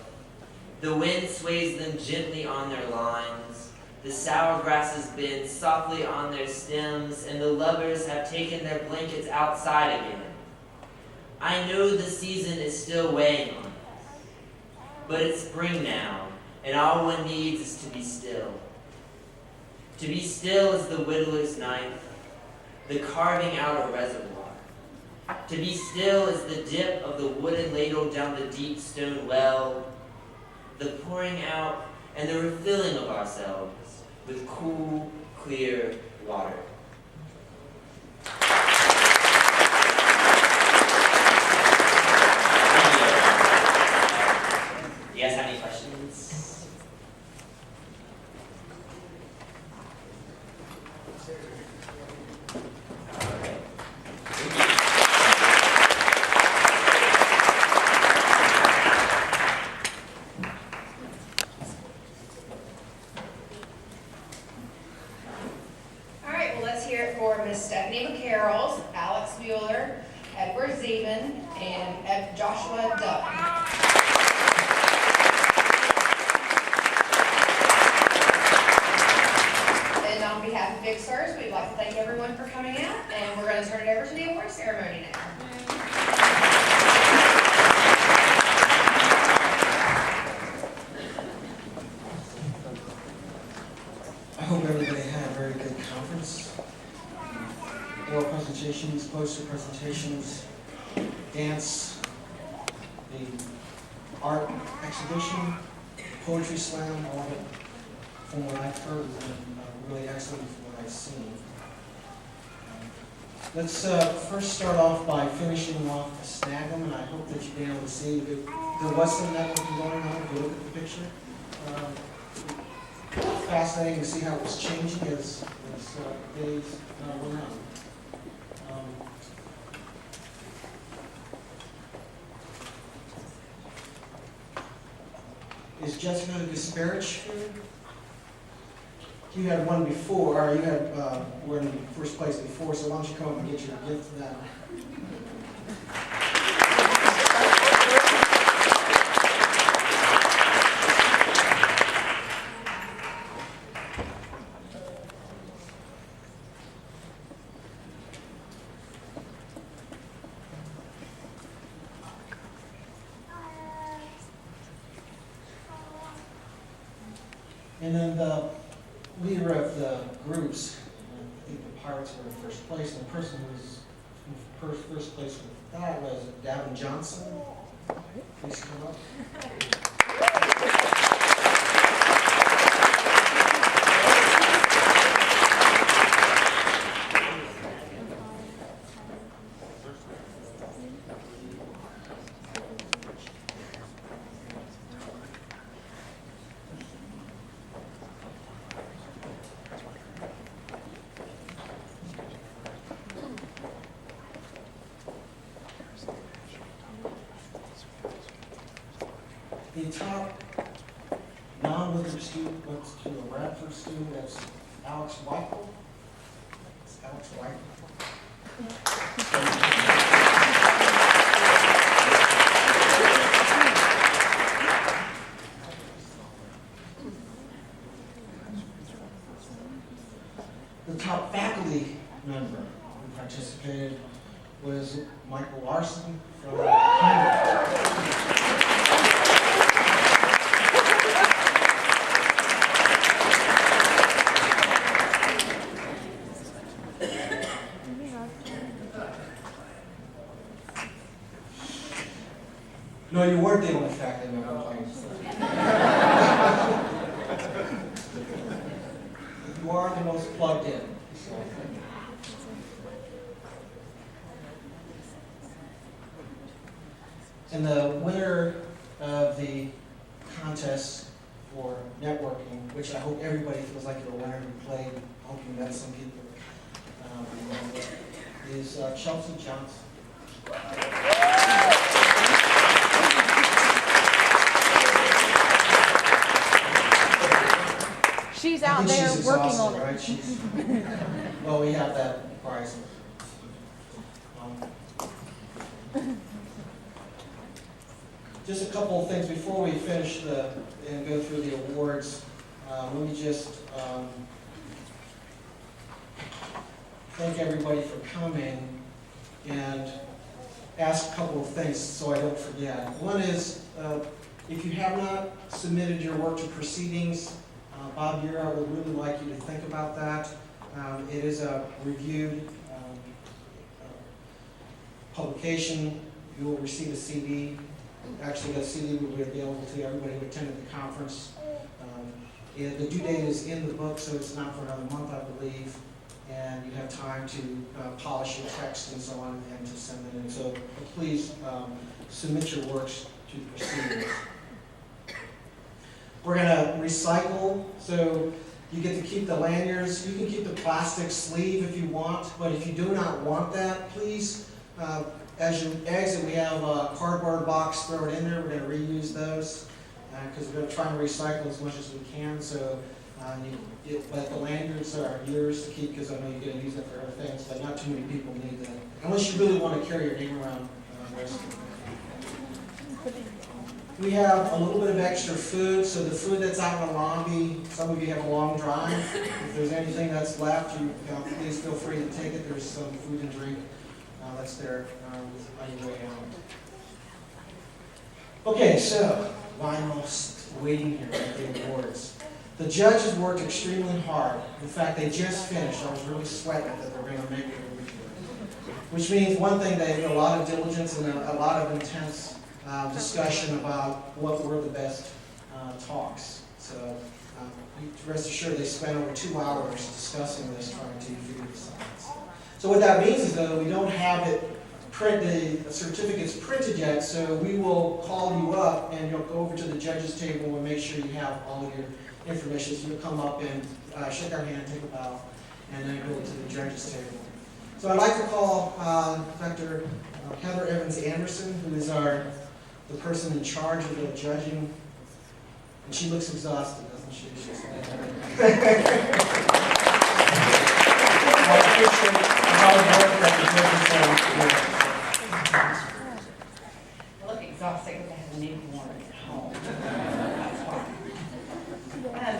The wind sways them gently on their lines. The sour grasses bend softly on their stems, and the lovers have taken their blankets outside again. I know the season is still weighing on us, but it's spring now, and all one needs is to be still. To be still is the whittler's knife, the carving out a reservoir. To be still is the dip of the wooden ladle down the deep stone well, the pouring out and the refilling of ourselves with cool, clear water. Do you guys have any questions? All right, well, let's hear it for Miss Stephanie McCarroll, Alex Muller, Edward Szeman, and Joshua Dunn. And on behalf of Big SURS, we'd like to thank everyone for coming out, and we're going to turn it over to the award ceremony now. I hope everybody had a very good conference. Oral presentations, poster presentations, dance, the art exhibition, poetry slam, all of it, from what I've heard, has been really excellent from what I've seen. Let's first start off by finishing off the Snag'em, and I hope that you've been able to see that there was some networking going on. If you look at the picture, fascinating to see how it was changing as days went on. Is Jessica going to disparage food? You had one before, or you had were in first place before, so why don't you come up and get your gift for that? And then the leader of the groups, I think the Pirates were in first place, and the person who was in first place with that was Davin Johnson. Please come up. The top non-Winthrop student went to a Radford student. That's Alex White. It's Alex White. The top faculty member who participated was Michael Larson from Cambridge. No, you weren't the only faculty member playing. You are the most plugged in. So. And the winner of the contest for networking, which I hope everybody feels like you're a winner and played. I hope you met some people. Is Chelsea Johnson. She's out there she's working exhausted, on it. right? Well, we have that prize. Just a couple of things before we finish and go through the awards. Let me just thank everybody for coming and ask a couple of things so I don't forget. One is, if you have not submitted your work to proceedings, Bob Ura would really like you to think about that. It is a reviewed publication. You will receive a CD. Actually, that CD will be available to everybody who attended the conference. The due date is in the book, so it's not for another month, I believe. And you have time to polish your text and so on and to send it in. So please submit your works to the proceedings. We're going to recycle, so you get to keep the lanyards. You can keep the plastic sleeve if you want, but if you do not want that, please, as you exit, we have a cardboard box, throw it in there. We're going to reuse those because we're going to try and recycle as much as we can. So, but the lanyards are yours to keep because I know you're going to use it for other things, but not too many people need that. Unless you really want to carry your name around. We have a little bit of extra food, so the food that's out in the lobby, some of you have a long drive. If there's anything that's left, please feel free to take it. There's some food and drink that's there on your way out. Okay, so I'm waiting here at the awards. The judges worked extremely hard. In fact, they just finished. I was really sweating that they were going to make it. Which means one thing, they did a lot of diligence and a lot of intense discussion about what were the best talks. So rest assured they spent over 2 hours discussing this, trying to figure this out. So what that means is, though, we don't have it the certificates printed yet, so we will call you up and you'll go over to the judges table and make sure you have all of your information. So you'll come up and shake our hand, take a bow, and then go to the judges table. So I'd like to call Dr. Heather Evans Anderson, who is the person in charge of the judging, and she looks exhausted, doesn't she? I appreciate all the work that the judges have. I look exhausted because I have a newborn at home. That's why.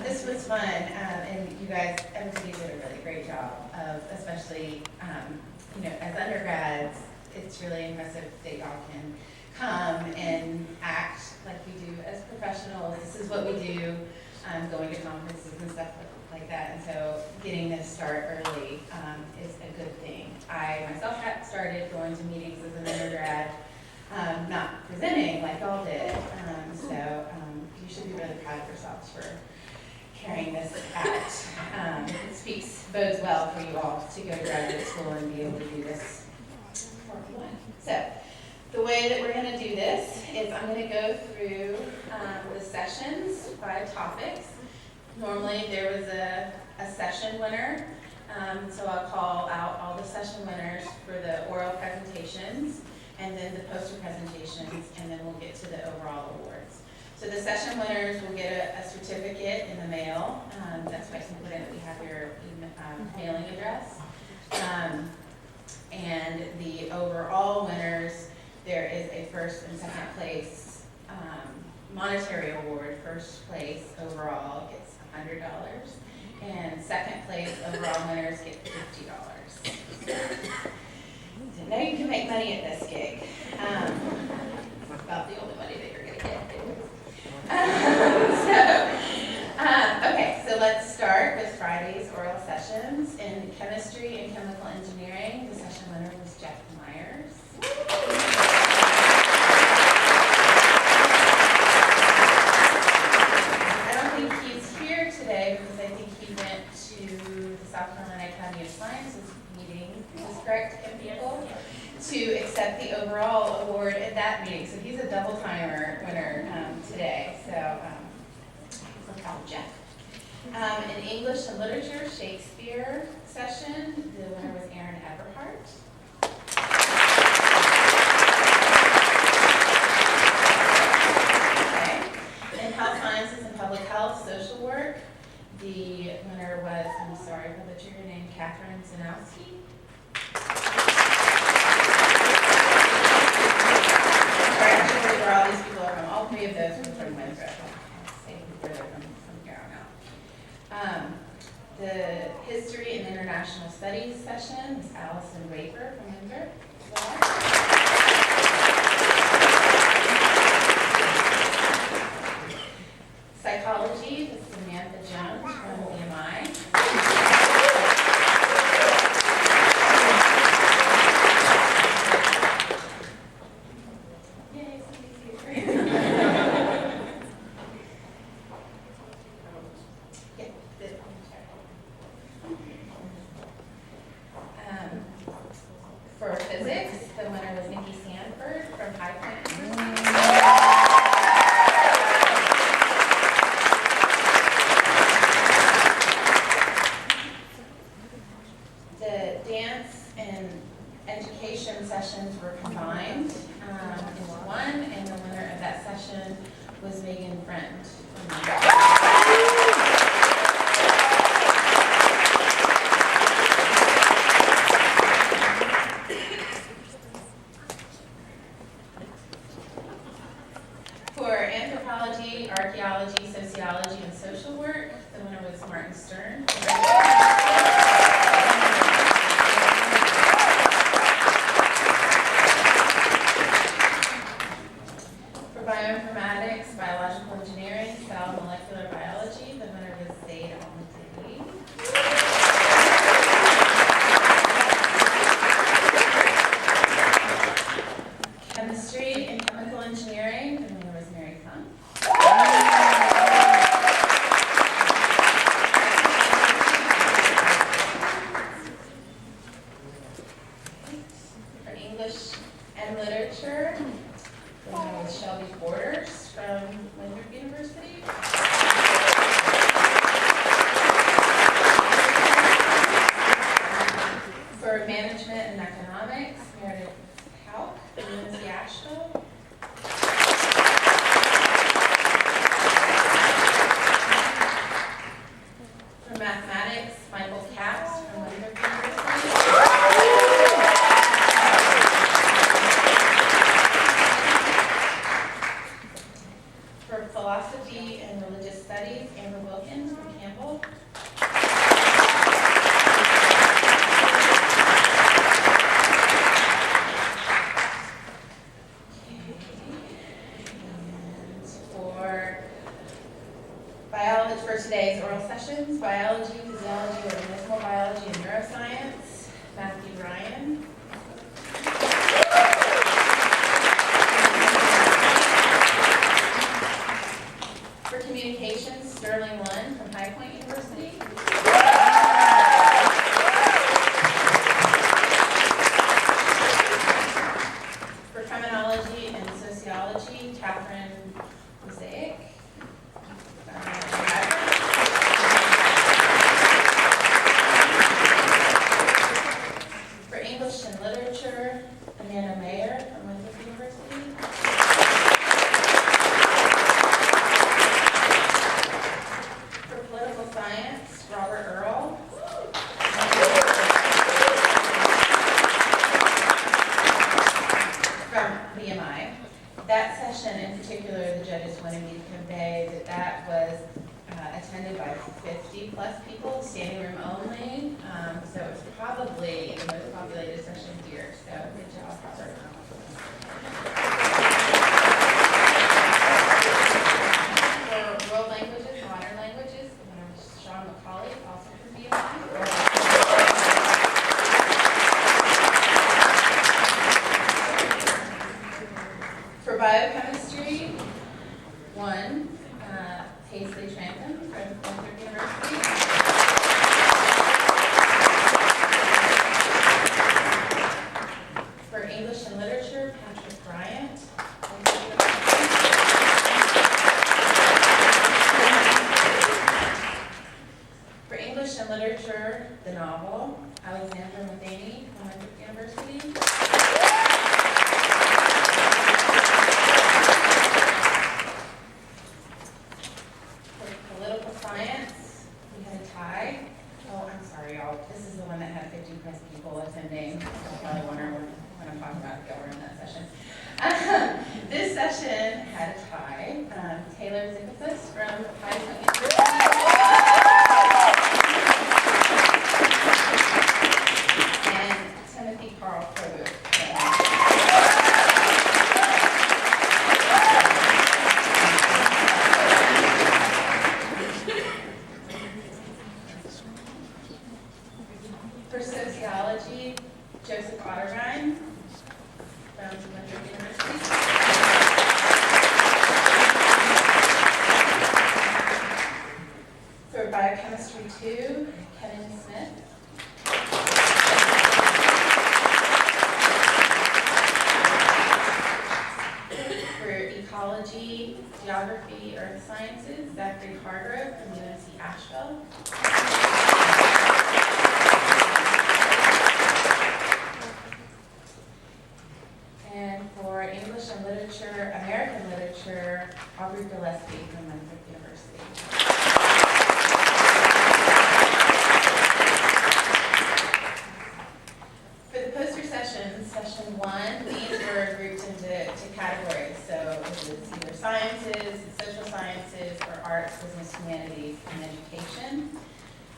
This was fun, and you guys, everybody did a really great job of, especially, as undergrads, it's really impressive that y'all can come and act like we do as professionals. This is what we do, going to conferences and stuff like that. And so getting this start early is a good thing. I myself got started going to meetings as an undergrad, not presenting like y'all did. So you should be really proud of yourselves for carrying this out. It bodes well for you all to go to graduate school and be able to do this for one. So the way that we're going to do this is I'm going to go through the sessions by topics. Normally there was a session winner, so I'll call out all the session winners for the oral presentations and then the poster presentations, and then we'll get to the overall awards. So the session winners will get a certificate in the mail. That's why it's important that we have your mailing address. And the overall winners, there is a first and second place monetary award. First place overall gets $100, and second place overall winners get $50. So now you can make money at this gig. It's about the only money that you're going to get. Okay, so let's start with Friday's oral sessions. In chemistry and chemical engineering, the session winner was Jeff Myers. I don't think he's here today because I think he went to the South Carolina Academy of Sciences meeting, is this correct, people, to accept the overall award at that meeting. So he's a double-timer winner today. So nostalgia. In English and Literature, Shakespeare session, the winner was Aaron Eberhardt. Okay. In Health Sciences and Public Health, Social Work, the winner was, I'm sorry, I butchered your name, Catherine Zanowski. Sorry, I'm sure where all these people are from. All three of those were from Winthrop. I'll say where they're from here on out. The History and International Studies session was Allison Wafer from Winthrop. Psychology was Samantha Jones from BMI. Yay, somebody's here. Yeah, this one. For physics, the winner was Nikki Sanford from High Point University. The dance and education sessions were combined into one, and the winner of that session was Megan Friend. For anthropology, archaeology, sociology, and social work, the winner was Martin Stern. For bioinformatics, biological engineering, cell molecular biology, the winner was Zaid Al-Mutali. Chemistry and chemical engineering, the winner was Mary Fung. For English and literature, the winner was Shelby Borders from Winthrop University. For management and economics, Meredith Hauk from Lindsay Asheville. For mathematics, Michael Katz from Winthrop University. For philosophy and religious studies, Amber Wilkins from Campbell. And for biology, for today's oral sessions, biology, physiology, organismal biology, and neuroscience, Matthew Ryan. For communications, Sterling Lund from High Point University. For criminology and sociology, Catherine Mosaic. For English and literature, Amanda Mayer from Winthrop University. For political science, Robert Earl. From BMI. That session in particular, the judges wanted me to convey that that was attended by 50 plus people, standing room only. So it was probably the most populated session here. So good job, Robert. For world languages, modern languages, the winner was Sean McCauley, also from BMI. For biochemistry, one, Paisley Trantham from Winthrop University. For English and literature, Patrick Bryant. from Winthrop University. For Biochemistry 2, Kevin Smith. For Ecology, Geography, Earth Sciences, Zachary Hargrove from UNC Asheville. And for English and Literature, American Literature, Aubrey Gillespie from Winthrop University. For the poster session, session 1, these were grouped into categories. So it was either sciences, social sciences, or arts, business, humanities, and education.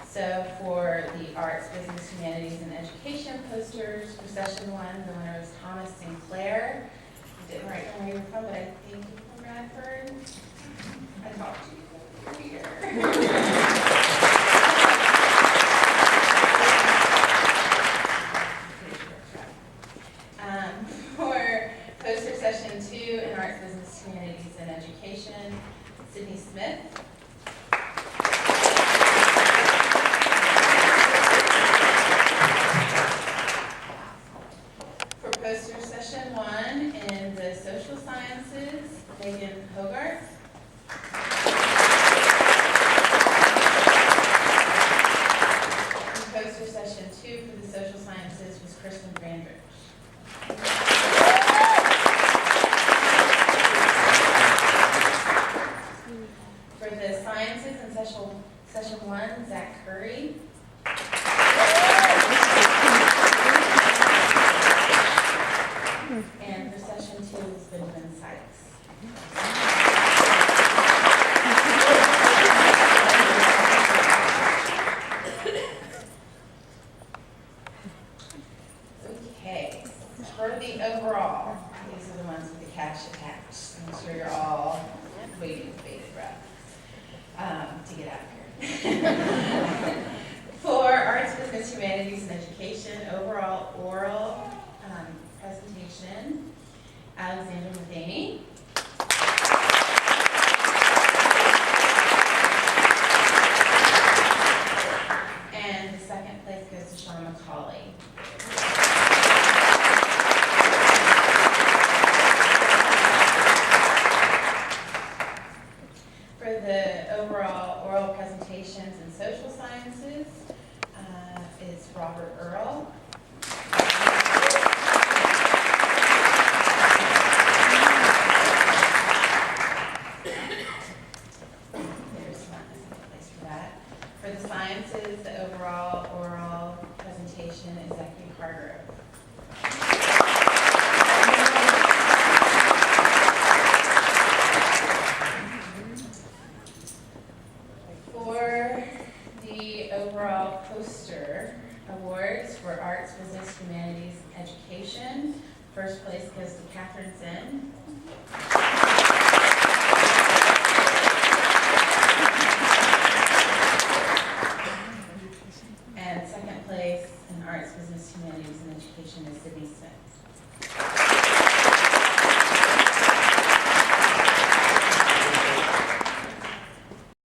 So for the arts, business, humanities, and education posters for session 1, the winner was Thomas Sinclair. I didn't write down where you were from, but I think you're from Radford. I talked to you here. For poster session 2 in arts, business, humanities, and education, Sydney Smith. For poster session 1 in the social sciences, Megan Hogarth. And poster session 2 for the social sciences was Kristen Brandrich. For the sciences in session 1, Zach Curry. And for session 2 is Benjamin Sykes. Okay, for the overall, these are the ones with the cash attached. I'm sure you're all waiting with bated breath to get out of here. For arts, business, humanities, and education, overall oral presentation, Alexander Matheny.